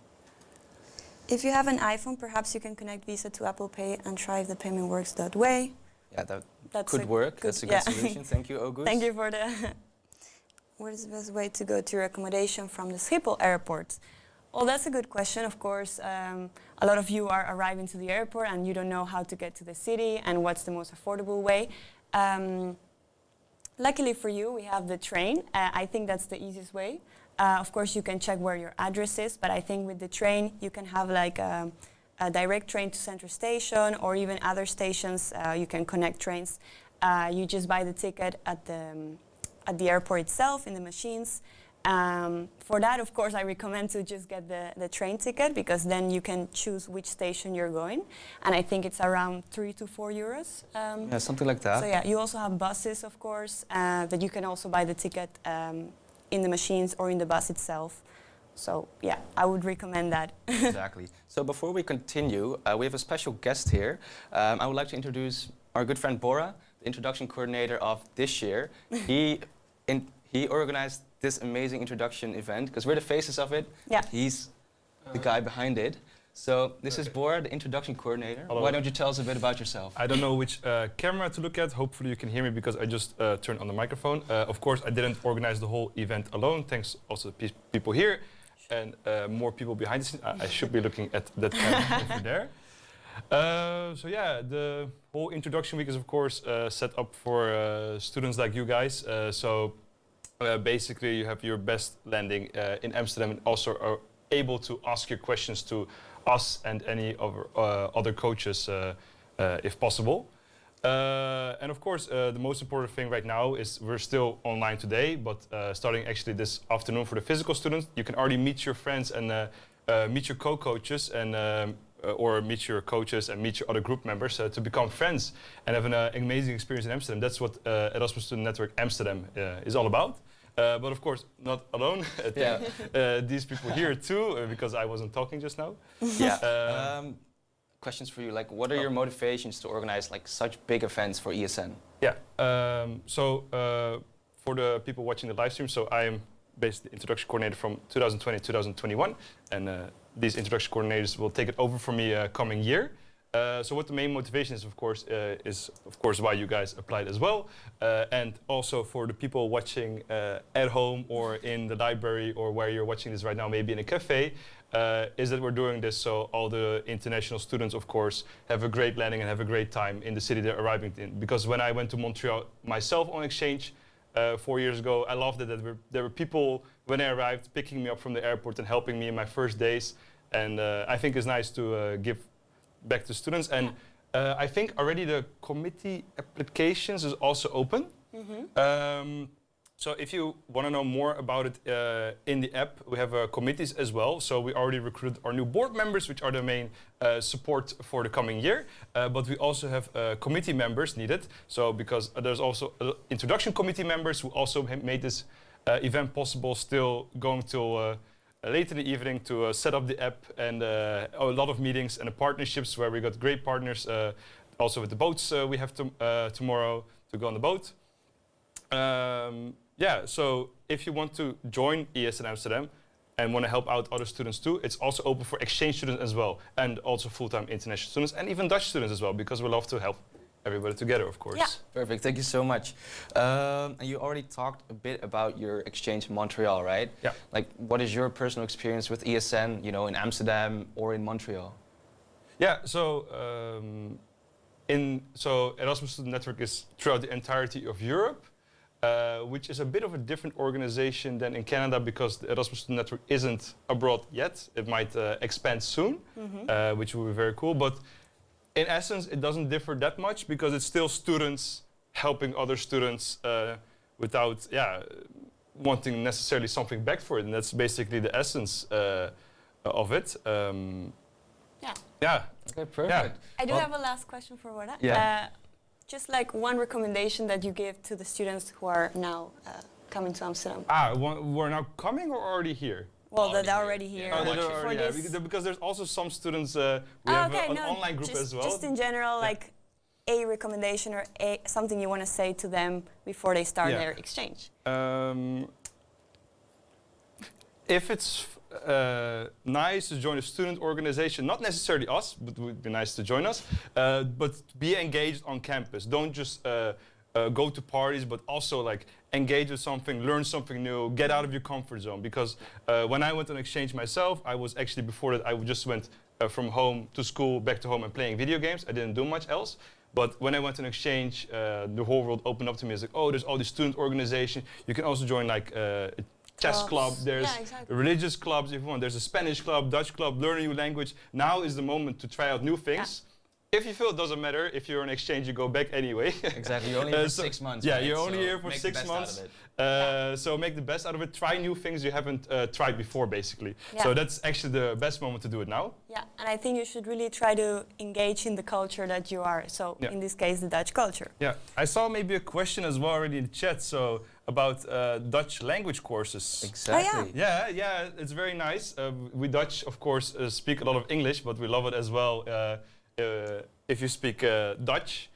If you have an iPhone, perhaps you can connect Visa to Apple Pay and try if the payment works that way. Yeah, that That's could a work. good- That's a good yeah. solution. Thank you, August. Thank you for the... What is the best way to go to your accommodation from the Schiphol airport? Well, that's a good question, of course. A lot of you are arriving to the airport and you don't know how to get to the city and what's the most affordable way. Luckily for you, we have the train. I think that's the easiest way. Of course, you can check where your address is, but I think with the train, you can have like a direct train to Central Station or even other stations. You can connect trains. You just buy the ticket at the airport itself in the machines. For that, of course, I recommend to just get the train ticket because then you can choose which station you're going. And I think it's around 3 to 4 euros. Yeah, something like that. So yeah, you also have buses, of course, that you can also buy the ticket in the machines or in the bus itself. So yeah, I would recommend that. Exactly. So before we continue, we have a special guest here. I would like to introduce our good friend Bora, the introduction coordinator of this year. He organized this amazing introduction event because we're the faces of it. Yeah. He's the guy behind it. So this is Bora, the introduction coordinator. Hello. Why don't you tell us a bit about yourself? I don't know which camera to look at. Hopefully you can hear me because I just turned on the microphone. Of course, I didn't organize the whole event alone. Thanks also to people here and more people behind the scenes. I should be looking at that camera over there. So yeah, the whole introduction week is of course set up for students like you guys. Basically, you have your best landing in Amsterdam and also are able to ask your questions to us and any other coaches if possible. And of course, the most important thing right now is we're still online today, but starting actually this afternoon for the physical students, you can already meet your friends and meet your co-coaches and or meet your coaches and meet your other group members to become friends and have an amazing experience in Amsterdam. That's what Erasmus Student Network Amsterdam is all about. But of course, not alone. These people here too, because I wasn't talking just now. Yeah. Questions for you, like what are your motivations to organize like such big events for ESN? Yeah, for the people watching the live stream, so I am basically the introduction coordinator from 2020-2021, and these introduction coordinators will take it over for me coming year. So what the main motivation is of course why you guys applied as well, and also for the people watching at home or in the library or where you're watching this right now, maybe in a cafe, is that we're doing this so all the international students, of course, have a great landing and have a great time in the city they're arriving in. Because when I went to Montreal myself on exchange 4 years ago, I loved it that there were people when I arrived picking me up from the airport and helping me in my first days, and I think it's nice to give back to students. And I think already the committee applications is also open. So if you want to know more about it in the app, we have committees as well. So we already recruited our new board members, which are the main support for the coming year. But we also have committee members needed. So because there's also introduction committee members who also made this event possible, still going till late in the evening to set up the app, and a lot of meetings and partnerships where we got great partners. Also with the boats we have tomorrow to go on the boat. Yeah, so if you want to join ESN Amsterdam and want to help out other students too, it's also open for exchange students as well, and also full-time international students and even Dutch students as well, because we love to help everybody together, of course. Yeah. Perfect, thank you so much. And you already talked a bit about your exchange in Montreal, right? Yeah. Like, what is your personal experience with ESN, you know, in Amsterdam or in Montreal? Yeah, so Erasmus Student Network is throughout the entirety of Europe, which is a bit of a different organization than in Canada because the Erasmus Student Network isn't abroad yet. It might expand soon, which will be very cool. But in essence, it doesn't differ that much because it's still students helping other students without wanting necessarily something back for it. And that's basically the essence of it. Yeah. Okay, perfect. Yeah. I do have a last question for Wada. Yeah. Just like one recommendation that you give to the students who are now coming to Amsterdam. We're now coming or already here? Well, that are already here. Oh, they're for already, this. because there's also some students, we have an online group just, as well. Just in general, like a recommendation or something you want to say to them before they start Yeah. their exchange? If it's nice to join a student organization, not necessarily us, but it would be nice to join us, but be engaged on campus. Don't just go to parties, but also like engage with something, learn something new, get out of your comfort zone. Because when I went on exchange myself, I was actually, before that, I just went from home to school, back to home and playing video games. I didn't do much else. But when I went on exchange, the whole world opened up to me. It's like, oh, there's all these student organizations. You can also join like chess club, there's religious clubs if you want, there's a Spanish club, Dutch club, learn a new language. Now is the moment to try out new things. If you feel it doesn't matter, if you're on exchange, you go back anyway. Exactly, you're only here for 6 months. Yeah, right? you're only So here for make 6 the best out months. of it. So make the best out of it. Try new things you haven't tried before, basically. Yeah. So that's actually the best moment to do it now. Yeah, and I think you should really try to engage in the culture that you are. So in this case, the Dutch culture. Yeah, I saw maybe a question as well already in the chat. So about Dutch language courses. Exactly. Yeah, it's very nice. We Dutch, of course, speak a lot of English, but we love it as well if you speak Dutch.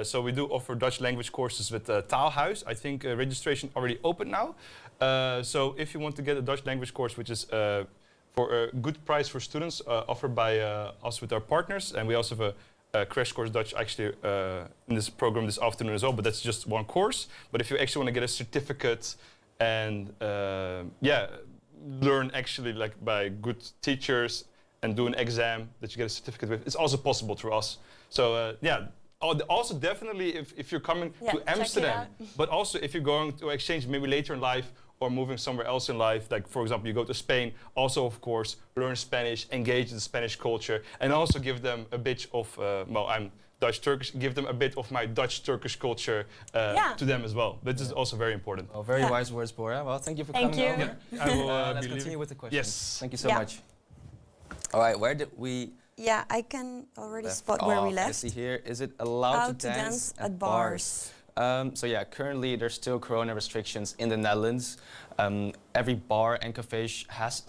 So we do offer Dutch language courses with Taalhuis. I think registration already open now. So if you want to get a Dutch language course, which is for a good price for students, offered by us with our partners, and we also have a crash course Dutch actually in this program this afternoon as well, but that's just one course. But if you actually want to get a certificate and learn actually like by good teachers and do an exam that you get a certificate with, it's also possible through us. So also definitely if you're coming to Amsterdam, but also if you're going to exchange maybe later in life or moving somewhere else in life, like for example you go to Spain, also of course learn Spanish, engage in the Spanish culture, and also give them a bit of, well, I'm Dutch-Turkish, give them a bit of my Dutch-Turkish culture to them as well. This is also very important. Well, very wise words, Bora. Well, thank you for coming over. I will Let's continue with the questions. Yes. Thank you so much. All right, where did we Yeah, I can already left spot where we off? I left. see here, is it allowed to dance at bars? So yeah, currently there's still corona restrictions in the Netherlands. Every bar and cafe has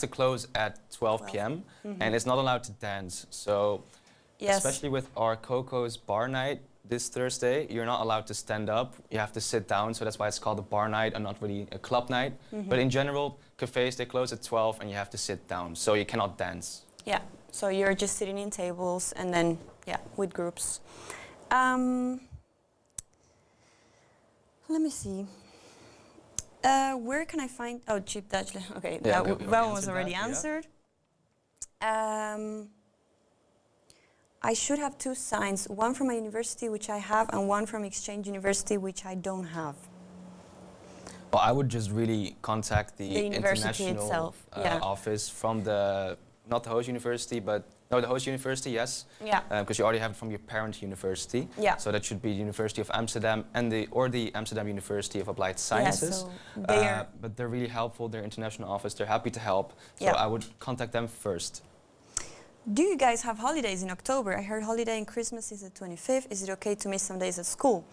to close at 12 p.m. And it's not allowed to dance. So especially with our Coco's bar night this Thursday, you're not allowed to stand up. You have to sit down, so that's why it's called a bar night and not really a club night. But in general, cafes, they close at 12 and you have to sit down, so you cannot dance. Yeah, so you're just sitting in tables and then, with groups. Let me see. Where can I find, cheap Dutch, okay, Yeah, that one was already that, answered. I should have 2 signs, one from my university, which I have, and one from Exchange University, which I don't have. Well, I would just really contact the university international itself, office from the, not the host university, but no, the host university, yes. Yeah. Because you already have it from your parent university. Yeah. So that should be the University of Amsterdam and the Amsterdam University of Applied Sciences. Yeah, so but they're really helpful. They're international office. They're happy to help. So I would contact them first. Do you guys have holidays in October? I heard holiday in Christmas is the 25th. Is it okay to miss some days at school?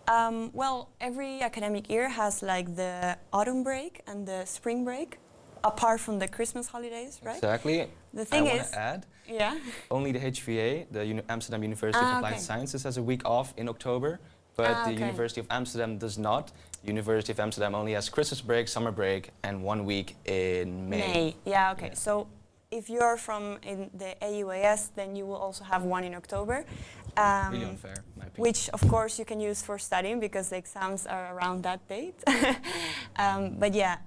Well, every academic year has like the autumn break and the spring break, apart from the Christmas holidays, right? Exactly. The thing I is, want to add, yeah, only the HVA, the Amsterdam University of Applied Sciences, has a week off in October, but the University of Amsterdam does not. University of Amsterdam only has Christmas break, summer break, and 1 week in May. Yeah, okay. So if you're from in the AUAS, then you will also have one in October. Really unfair, in my opinion. Which, of course, you can use for studying because the exams are around that date. But yeah,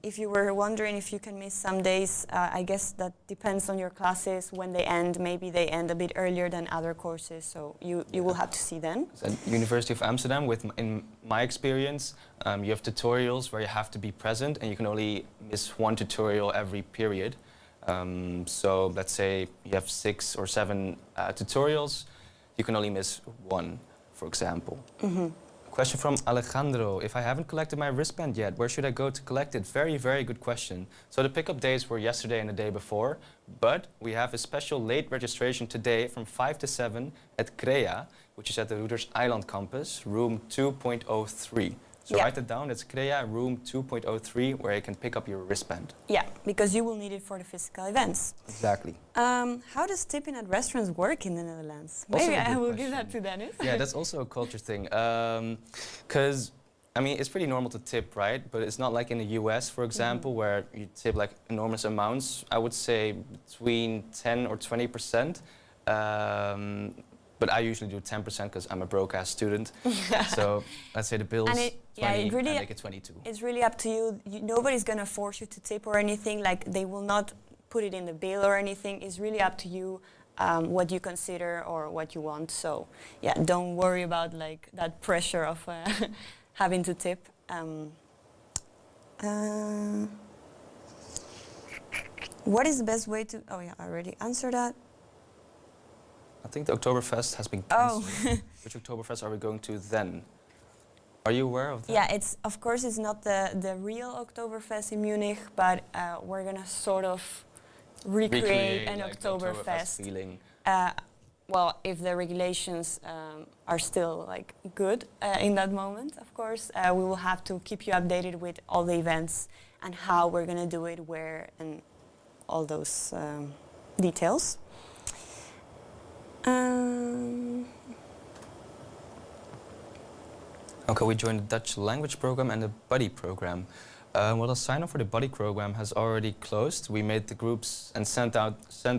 if you were wondering if you can miss some days, I guess that depends on your classes, when they end. Maybe they end a bit earlier than other courses, so you will have to see then. At University of Amsterdam, in my experience, you have tutorials where you have to be present and you can only miss 1 tutorial every period. So let's say you have 6 or 7 tutorials, you can only miss 1, for example. Question from Alejandro. If I haven't collected my wristband yet, where should I go to collect it? Very, very good question. So the pickup days were yesterday and the day before, but we have a special late registration today from 5 to 7 at CREA, which is at the Rutgers Island campus, room 2.03. So Yeah. write it down. It's Crea room 2.03, where you can pick up your wristband. Yeah, because you will need it for the physical events. Exactly. How does tipping at restaurants work in the Netherlands? Also Maybe a I good will give that question. to Dennis. Yeah, that's also a culture thing. Because, I mean, it's pretty normal to tip, right? But it's not like in the US, for example, where you tip like enormous amounts. I would say between 10 or 20%. But I usually do 10% because I'm a broke-ass student. So let's say the bill's And 20, it really I make it 22. It's really up to you. Nobody's gonna force you to tip or anything. Like they will not put it in the bill or anything. It's really up to you what you consider or what you want. So yeah, don't worry about like that pressure of having to tip. What is the best way to? Oh yeah, I already answered that. I think the Oktoberfest has been Oh. cancelled. Which Oktoberfest are we going to then? Are you aware of that? Yeah, it's of course it's not the real Oktoberfest in Munich, but we're gonna sort of recreate an like the Oktoberfest. feeling. Well, if the regulations are still like good in that moment, of course, we will have to keep you updated with all the events and how we're gonna do it, where, and all those details. Okay, we joined the Dutch language program and the buddy program. Well, the sign up for the buddy program has already closed. We made the groups and sent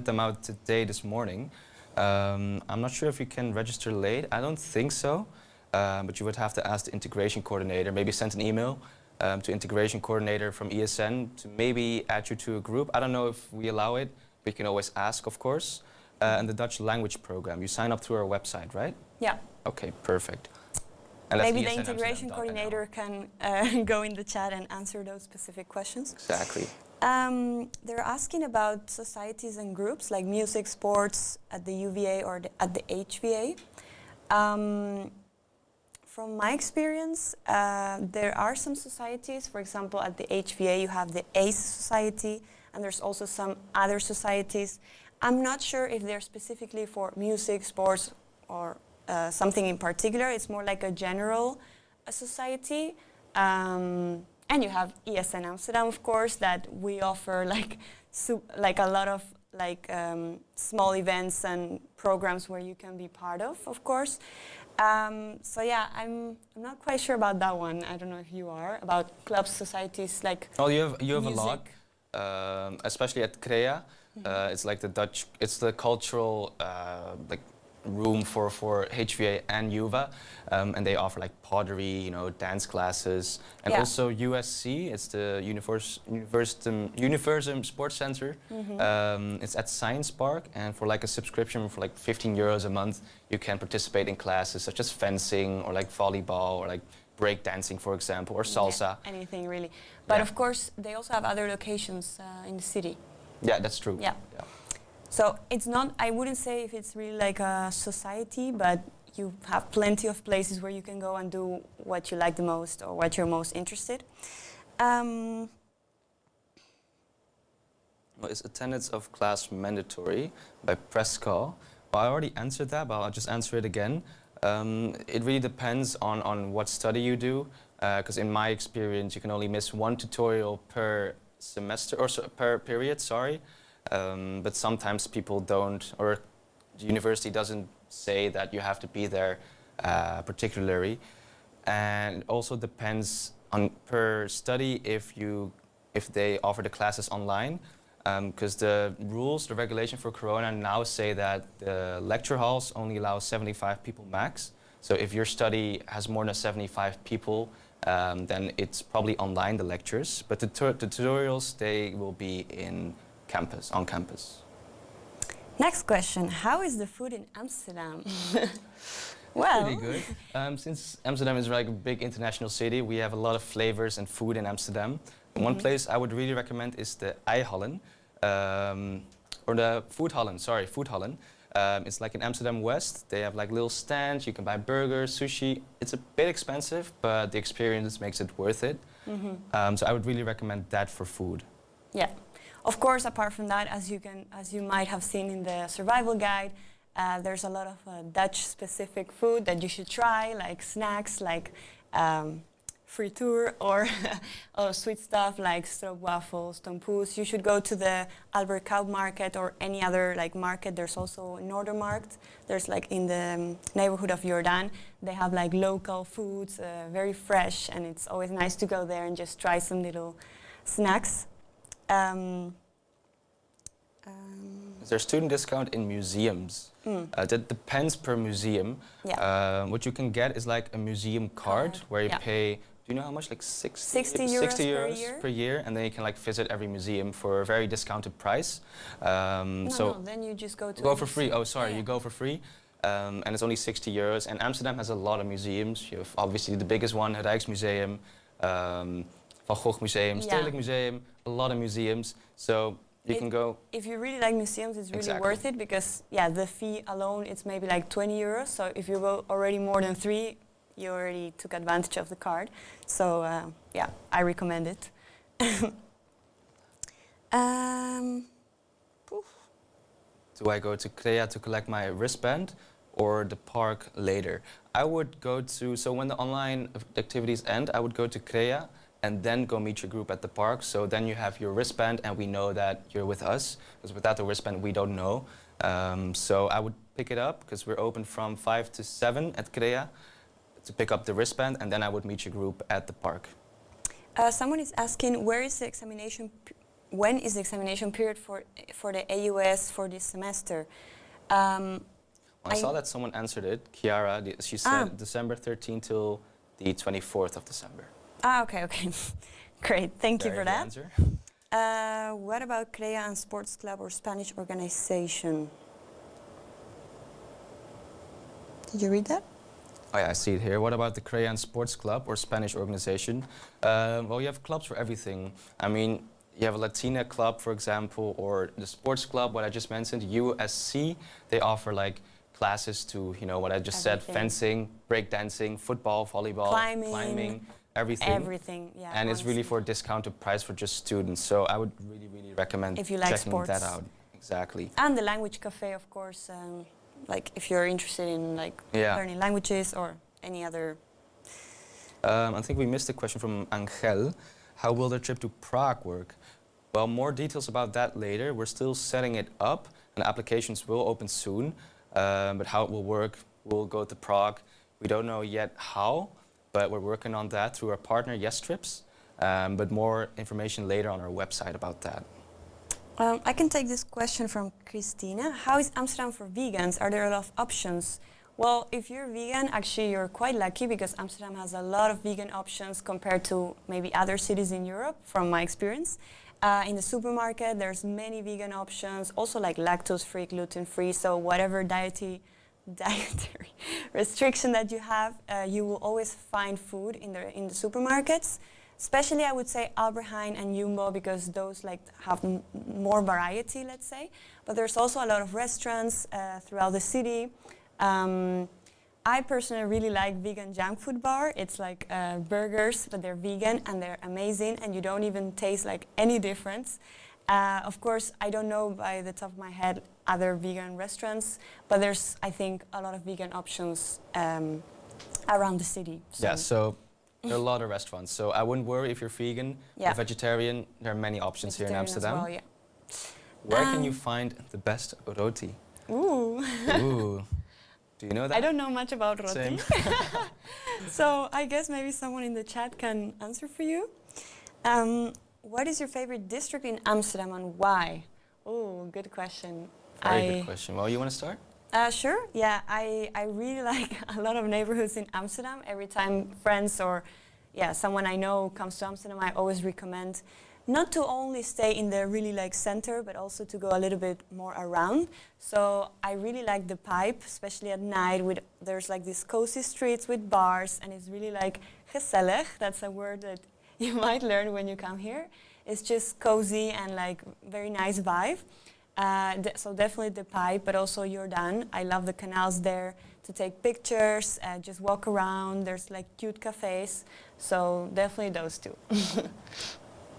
them out today, this morning. I'm not sure if you can register late. I don't think so, but you would have to ask the integration coordinator. Maybe send an email to integration coordinator from ESN to maybe add you to a group. I don't know if we allow it, but you can always ask, of course. And the Dutch language program, you sign up through our website, right? Yeah. Okay, perfect. And that's Maybe the ESN integration Amsterdam.nl. coordinator can go in the chat and answer those specific questions. Exactly. They're asking about societies and groups like music, sports at the UVA or at the HVA. From my experience, there are some societies. For example, at the HVA you have the ACE Society, and there's also some other societies. I'm not sure if they're specifically for music, sports, or something in particular. It's more like a general society. And you have ESN Amsterdam, of course, that we offer like a lot of small events and programs where you can be part of course. So yeah, I'm not quite sure about that one. I don't know if you are, about clubs, societies, like Well, you have a music. lot, especially at Crea. It's like it's the cultural room for HVA and UVA, and they offer like pottery, dance classes, and Yeah. also USC. It's the Universum Sports Center. It's at Science Park, and for like a subscription for like 15 euros a month, you can participate in classes such as fencing or like volleyball or like break dancing, for example, or salsa. Yeah, anything really. But Yeah. of course, they also have other locations in the city. Yeah, that's true. Yeah. So it's not, I wouldn't say if it's really like a society, but you have plenty of places where you can go and do what you like the most or what you're most interested. Well, is attendance of class mandatory by press call? Well, I already answered that, but I'll just answer it again. It really depends on what study you do, because in my experience, you can only miss one tutorial per semester, or per period, sorry. But sometimes people don't, or the university doesn't say that you have to be there particularly. And it also depends on per study if they offer the classes online. Because the rules, the regulation for Corona now say that the lecture halls only allow 75 people max. So if your study has more than 75 people, then it's probably online, the lectures. But the tutorials, they will be on campus. Next question, how is the food in Amsterdam? Well, Pretty good. Since Amsterdam is like a big international city, we have a lot of flavors and food in Amsterdam. One place I would really recommend is the Eihallen, or the Foodhallen, Foodhallen. It's like in Amsterdam West. They have like little stands, you can buy burgers, sushi. It's a bit expensive, but the experience makes it worth it. So I would really recommend that for food. yeah. Of course, apart from that, as you might have seen in the survival guide, there's a lot of Dutch-specific food that you should try, like snacks, like free tour or sweet stuff like stroopwafels, tompoes, you should go to the Albert Kuip market or any other like market. There's also Noordermarkt. There's like in the neighborhood of Jordan. They have like local foods, very fresh, and it's always nice to go there and just try some little snacks. Is there student discount in museums? That depends per museum. Yeah. What you can get is like a museum card where you yeah. pay, do you know how much? Like 60 euros per year, and then you can like visit every museum for a very discounted price. No, then you just go to go for free. Oh, sorry, yeah. you go for free. And it's only 60 euros. And Amsterdam has a lot of museums. You have obviously the biggest one, het Rijksmuseum, Van Gogh Museum, Stedelijk Museum, a lot of museums. So you can go. If you really like museums, it's really worth it because, yeah, the fee alone, it's maybe like 20 euros. So if you go already more than 3, you already took advantage of the card. So, yeah, I recommend it. Do I go to Crea to collect my wristband or the park later? I would go to, so when the online activities end, I would go to Crea and then go meet your group at the park. So then you have your wristband and we know that you're with us, because without the wristband we don't know. So I would pick it up because we're open from 5 to 7 at Crea to pick up the wristband, and then I would meet your group at the park. Someone is asking, where is the examination? When is the examination period for the AUS for this semester? I saw that someone answered it, Chiara. She said December 13 till the 24th of December. Okay. Great, thank you for that. Answer? What about CREA and Sports Club or Spanish organization? Did you read that? Oh yeah, I see it here. What about the CREA and Sports Club or Spanish organization? Well, you have clubs for everything. I mean, you have a Latina club, for example, or the sports club, what I just mentioned, USC. They offer like classes to, you know, what I just said, fencing, breakdancing, football, volleyball, climbing, everything. Everything, yeah. And it's really for a discounted price for just students. So I would really recommend if you like checking sports. that out. Exactly. And the language cafe, of course, like if you're interested in like learning languages or any other. I think we missed a question from Angel. How will the trip to Prague work? Well, more details about that later. We're still setting it up, and applications will open soon. But how it will work, we'll go to Prague. We don't know yet how, but we're working on that through our partner, Yes Trips. But more information later on our website about that. I can take this question from Christina. How is Amsterdam for vegans? Are there a lot of options? Well, if you're vegan, actually you're quite lucky because Amsterdam has a lot of vegan options compared to maybe other cities in Europe, from my experience. In the supermarket, there's many vegan options, also like lactose-free, gluten-free, so whatever dietary restriction that you have, you will always find food in the supermarkets. Especially, I would say Albert Heijn and Jumbo, because those like have more variety, let's say. But there's also a lot of restaurants throughout the city. I personally really like vegan junk food bar. It's like burgers, but they're vegan and they're amazing, and you don't even taste like any difference. Of course, I don't know by the top of my head other vegan restaurants, but there's, I think, a lot of vegan options around the city. So. Yeah, so there are a lot of restaurants. So I wouldn't worry if you're vegan or vegetarian. There are many options here in Amsterdam. As well, yeah. Where can you find the best roti? Ooh. Ooh. Do you know that? I don't know much about roti. Same. So I guess maybe someone in the chat can answer for you. What is your favorite district in Amsterdam and why? Oh, good question. Very good question. Well, you want to start? Sure. Yeah, I really like a lot of neighborhoods in Amsterdam. Every time friends or someone I know comes to Amsterdam, I always recommend not to only stay in the really like center, but also to go a little bit more around. So I really like the Pipe, especially at night. There's like these cozy streets with bars, and it's really like gezellig. That's a word that you might learn when you come here. It's just cozy and like very nice vibe. So definitely the Pipe, but also Jordan. I love the canals there to take pictures, just walk around. There's like cute cafes. So definitely those two.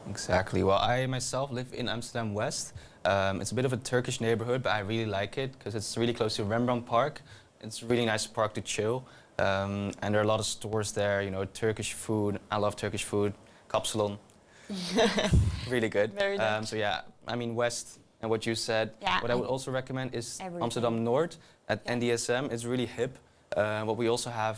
Exactly. Well, I myself live in Amsterdam West. It's a bit of a Turkish neighborhood, but I really like it because it's really close to Rembrandt Park. It's a really nice park to chill. And there are a lot of stores there, you know, Turkish food. I love Turkish food. Kapsalon. Really good. Very Dutch. So yeah, I mean West and what you said. Yeah, What I would also recommend is everything. Amsterdam Noord at Yeah. NDSM. It's really hip. What we also have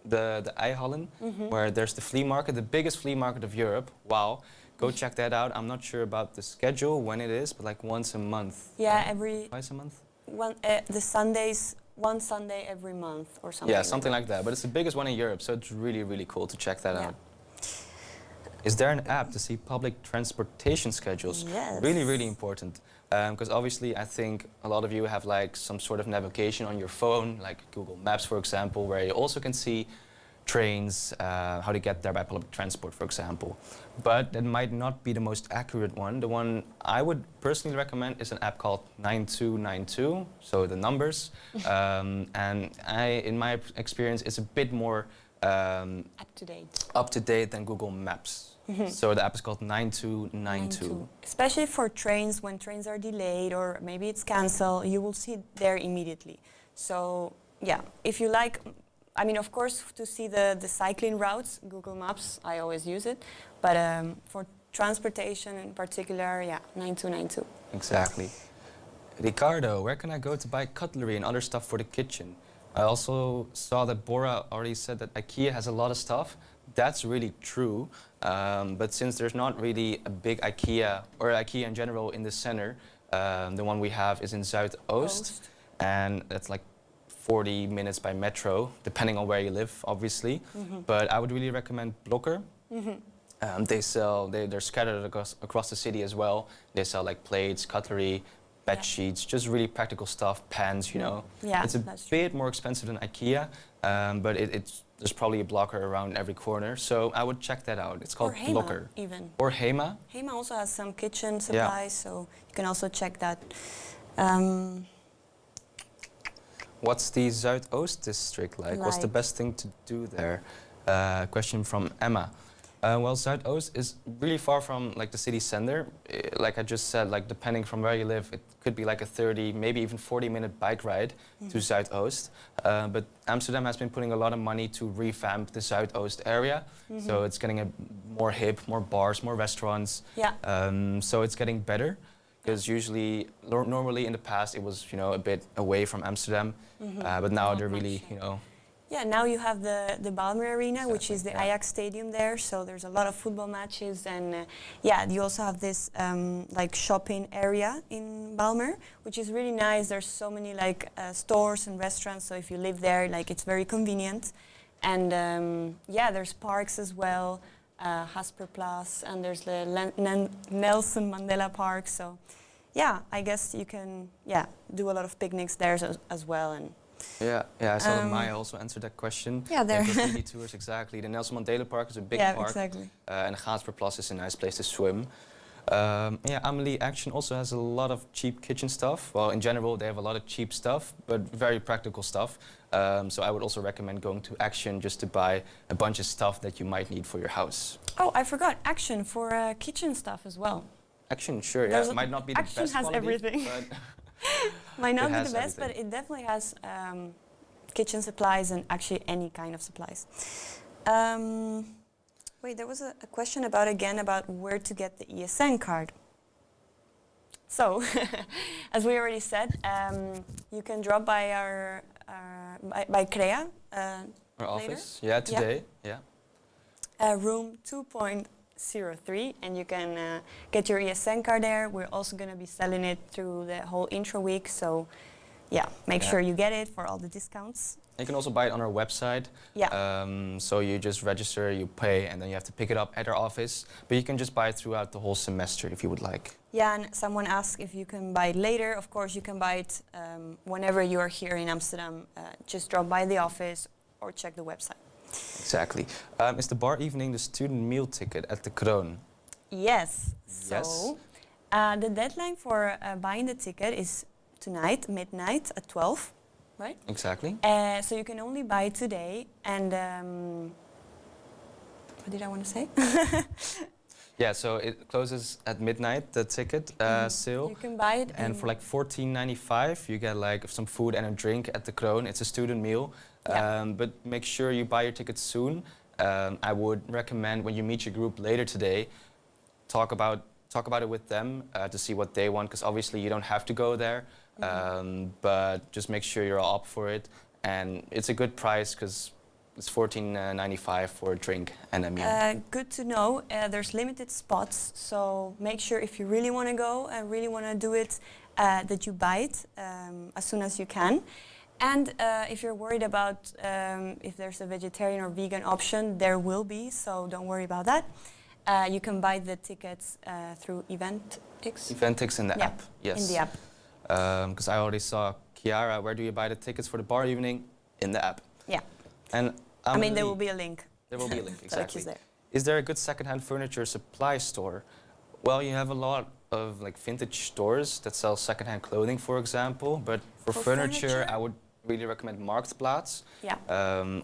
the Eihallen, where there's the flea market, the biggest flea market of Europe. Wow. Go check that out. I'm not sure about the schedule, when it is, but like once a month. Yeah, every Twice a month? the Sundays, one Sunday every month or something. Yeah, something like that. But it's the biggest one in Europe, so it's really, really cool to check that Yeah. out. Is there an app to see public transportation schedules? Yes. Really, really important. Because obviously, I think a lot of you have like some sort of navigation on your phone, like Google Maps, for example, where you also can see trains, how to get there by public transport, for example. But that might not be the most accurate one. The one I would personally recommend is an app called 9292, so the numbers. And in my experience, it's a bit more Up to date. than Google Maps. So the app is called 9292. Especially for trains, when trains are delayed or maybe it's cancelled, you will see it there immediately. So yeah, if you like, I mean, of course, to see the cycling routes, Google Maps, I always use it. But for transportation in particular, yeah, 9292. Exactly. Ricardo, where can I go to buy cutlery and other stuff for the kitchen? I also saw that Bora already said that IKEA has a lot of stuff. That's really true. But since there's not really a big IKEA, or IKEA in general, in the center, the one we have is in Zuidoost. And that's like 40 minutes by metro, depending on where you live, obviously. But I would really recommend Blokker. They're scattered across the city as well. They sell like plates, cutlery, bed sheets, just really practical stuff, pans, you know. Yeah, it's a that's bit more expensive than IKEA, but there's probably a Blokker around every corner. So I would check that out. It's called Or Hema Blokker. even. Or Hema. Hema also has some kitchen Yeah. supplies, so you can also check that. What's the Zuidoost district like? What's the Like- best thing to do there? Question from Emma. Well, Zuidoost is really far from like the city center. Like I just said, like depending from where you live, it could be like a 30, maybe even 40-minute bike ride to Zuidoost. But Amsterdam has been putting a lot of money to revamp the Zuidoost area. So it's getting a more hip, more bars, more restaurants. Yeah. So it's getting better. Because usually, normally in the past, it was, you know, a bit away from Amsterdam. But now Not they're much, really, yeah. you know, Yeah, now you have the Balmer Arena, which is the Exactly, yeah. Ajax Stadium there. So there's a lot of football matches, and yeah, you also have this like shopping area in Balmer, which is really nice. There's so many like stores and restaurants. So if you live there, like it's very convenient. And yeah, there's parks as well, Hasperplas, and there's the Nelson Mandela Park. So yeah, I guess you can do a lot of picnics there as well. And yeah, I saw that Maya also answered that question. Yeah, there. The graffiti tours, exactly. The Nelson Mandela Park is a big yeah, park. exactly. And the Gaansperplas is a nice place to swim. Yeah, Amelie Action also has a lot of cheap kitchen stuff. Well, in general, they have a lot of cheap stuff, but very practical stuff. So I would also recommend going to Action just to buy a bunch of stuff that you might need for your house. Oh, I forgot Action for kitchen stuff as well. Action, sure, yeah. There's It might not be the Action best has quality, everything. but Might not It be has the best, but everything. it definitely has kitchen supplies and actually any kind of supplies. Wait, there was a question about where to get the ESN card. So, as we already said, you can drop by our by Crea, our office, yeah, today, yeah. room 2.03, and you can get your ESN card there. We're also going to be selling it through the whole intro week, so yeah, make Yeah. sure you get it for all the discounts. You can also buy it on our website. Yeah. So you just register, you pay, and then you have to pick it up at our office. But you can just buy it throughout the whole semester if you would like. Yeah, and someone asked if you can buy it later. Of course, you can buy it whenever you are here in Amsterdam. Just drop by the office or check the website. Exactly. Is the bar evening the student meal ticket at the Kroon? Yes. Yes. So, the deadline for buying the ticket is tonight, midnight at 12, right? Exactly. So you can only buy it today. And what did I want to say? Yeah, so it closes at midnight, the ticket sale. You can buy it, And for like $14.95, you get like some food and a drink at the Kroon. It's a student meal. Yeah. But make sure you buy your tickets soon. I would recommend when you meet your group later today, talk about it with them to see what they want, because obviously you don't have to go there, but just make sure you're all up for it. And it's a good price because it's $14.95 for a drink and a meal. Good to know. There's limited spots, so make sure if you really want to go and really want to do it, that you buy it as soon as you can. And if you're worried about if there's a vegetarian or vegan option, there will be, so don't worry about that. You can buy the tickets through Eventix. Eventix in the app, yes. In the app. Because I already saw Chiara, where do you buy the tickets for the bar evening? In the app. Yeah. And I mean, there will be a link. There will be a link, So exactly. it's there. Is there a good secondhand furniture supply store? Well, you have a lot of like vintage stores that sell secondhand clothing, for example. But for furniture, I would really recommend Marktplaats. Yeah.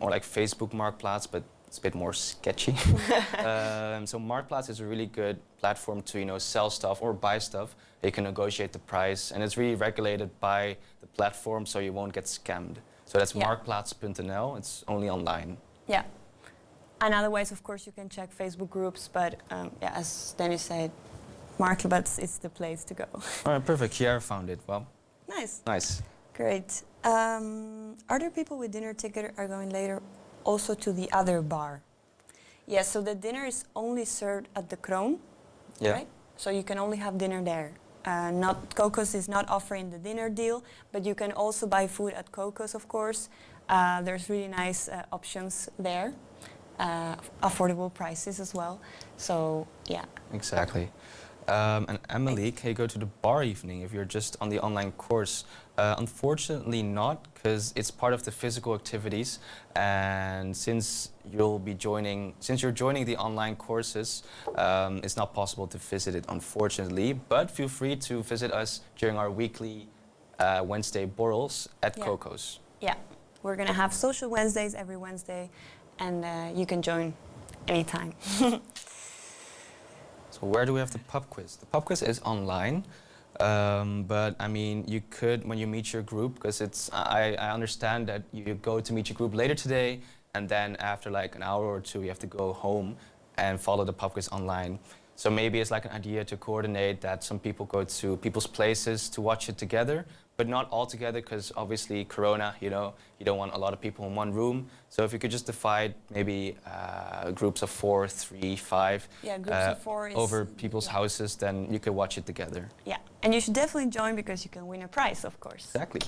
Or like Facebook Marktplaats, but it's a bit more sketchy. So Marktplaats is a really good platform to sell stuff or buy stuff. You can negotiate the price, and it's really regulated by the platform, so you won't get scammed. So that's marktplaats.nl. It's only online. Yeah. And otherwise, of course, you can check Facebook groups, but yeah, as Dennis said, Marktplaats is the place to go. All right, perfect. Chiara found it. Well, Nice. nice. Great. Other people with dinner ticket are going later also to the other bar. Yeah, so the dinner is only served at the Kroon, right? So you can only have dinner there. Cocos is not offering the dinner deal, but you can also buy food at Cocos, of course. There's really nice options there, affordable prices as well. So yeah. Exactly. And Emily, can you go to the bar evening if you're just on the online course? Unfortunately not, because it's part of the physical activities, and since you're joining the online courses, it's not possible to visit it, unfortunately. But feel free to visit us during our weekly Wednesday borrels at Cocos. Yeah, we're gonna have social Wednesdays every Wednesday, and you can join anytime. So where do we have the pub quiz? The pub quiz is online. But I mean, you could, when you meet your group, because I understand that you go to meet your group later today, and then after like an hour or two, you have to go home and follow the pub quiz online. So maybe it's like an idea to coordinate that some people go to people's places to watch it together, but not all together, because obviously Corona, you don't want a lot of people in one room. So if you could just divide maybe groups of 4, 3, 5 groups of 4 is over people's houses, then you could watch it together. Yeah, and you should definitely join because you can win a prize, of course. Exactly.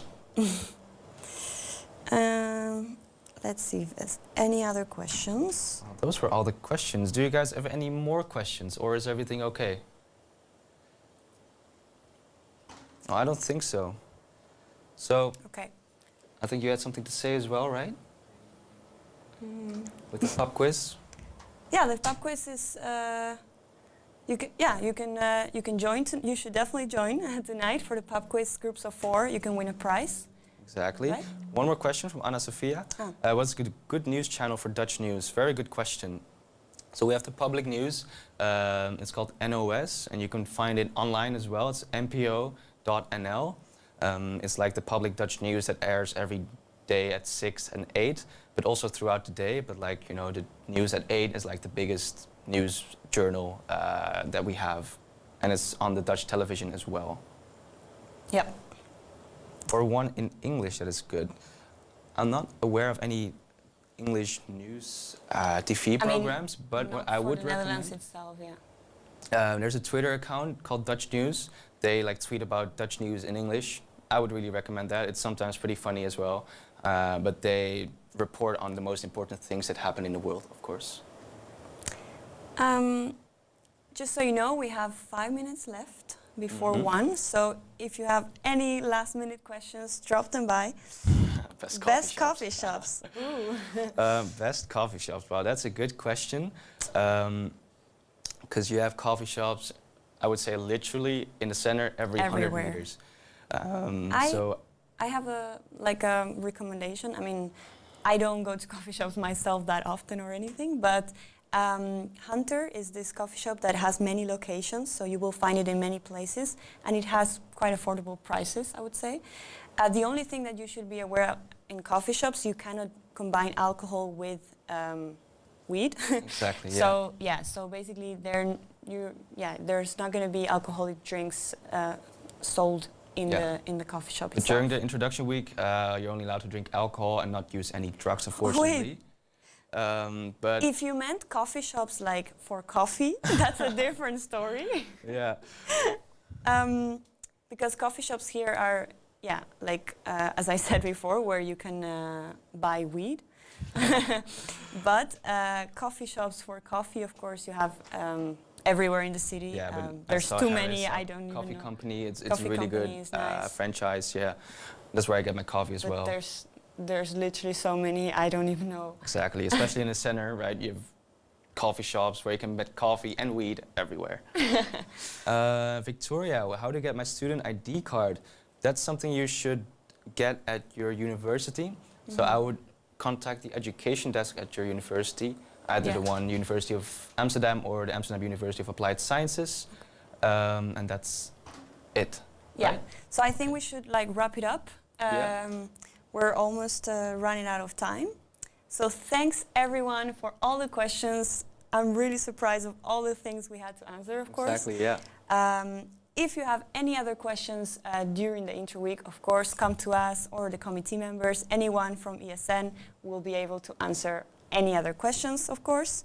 Let's see if there's any other questions. Well, those were all the questions. Do you guys have any more questions, or is everything okay? Oh, I don't think so. So, Okay. I think you had something to say as well, right? With the pub quiz? Yeah, the pub quiz is. You can join. You should definitely join tonight for the pub quiz. Groups of 4. You can win a prize. Exactly. Right? One more question from Anna Sophia. What's a good news channel for Dutch news? Very good question. So we have the public news. It's called NOS, and you can find it online as well. It's npo.nl. It's like the public Dutch news that airs every day at 6 and 8, but also throughout the day. But like, the news at 8 is like the biggest news journal that we have. And it's on the Dutch television as well. Yep. Or one in English that is good. I'm not aware of any English news TV programs, but what I would for the Netherlands recommend. itself, yeah. There's a Twitter account called Dutch News. They like tweet about Dutch news in English. I would really recommend that. It's sometimes pretty funny as well, but they report on the most important things that happen in the world, of course. Just so you know, we have 5 minutes left before 1. So if you have any last-minute questions, drop them by. Best coffee shops. Best coffee shops. Wow, that's a good question. Because you have coffee shops, I would say literally in the center every 100 meters. I have a recommendation. I mean, I don't go to coffee shops myself that often or anything, but Hunter is this coffee shop that has many locations, so you will find it in many places, and it has quite affordable prices, I would say. The only thing that you should be aware of in coffee shops, you cannot combine alcohol with weed. Exactly. Yeah. So so basically, there's not going to be alcoholic drinks sold in the coffee shop But itself. during the introduction week, you're only allowed to drink alcohol and not use any drugs, unfortunately. But If you meant coffee shops like for coffee, that's a different story. yeah, Because coffee shops here are, like as I said before, where you can buy weed. But coffee shops for coffee, of course, you have everywhere in the city. yeah. But I There's saw too Harris, many. I don't even coffee know. company. It's Coffee really good company is nice. franchise. Yeah, that's where I get my coffee as But well. there's literally so many. I don't even know. Exactly, especially in the center, right? You have coffee shops where you can get coffee and weed everywhere. Victoria, how to get my student ID card? That's something you should get at your university. So I would contact the education desk at your university, either the one University of Amsterdam or the Amsterdam University of Applied Sciences, and that's it. Yeah. Right? So I think we should like wrap it up. We're almost running out of time. So thanks everyone for all the questions. I'm really surprised of all the things we had to answer, of course. Exactly, yeah. If you have any other questions during the interweek, of course, come to us or the committee members. Anyone from ESN will be able to answer any other questions, of course.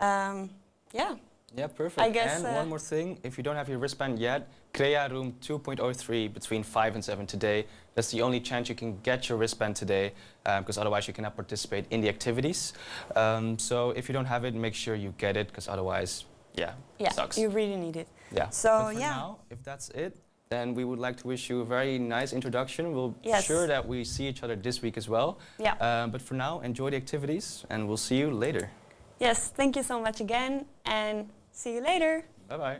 Yeah. Yeah, perfect. I guess, and one more thing, if you don't have your wristband yet, CREA room 2.03 between 5 and 7 today. That's the only chance you can get your wristband today, because otherwise you cannot participate in the activities. So if you don't have it, make sure you get it, because otherwise, it sucks. You really need it. Yeah. So But for now, if that's it, then we would like to wish you a very nice introduction. We'll be sure that we see each other this week as well. Yeah. But for now, enjoy the activities, and we'll see you later. Yes, thank you so much again, and see you later. Bye-bye.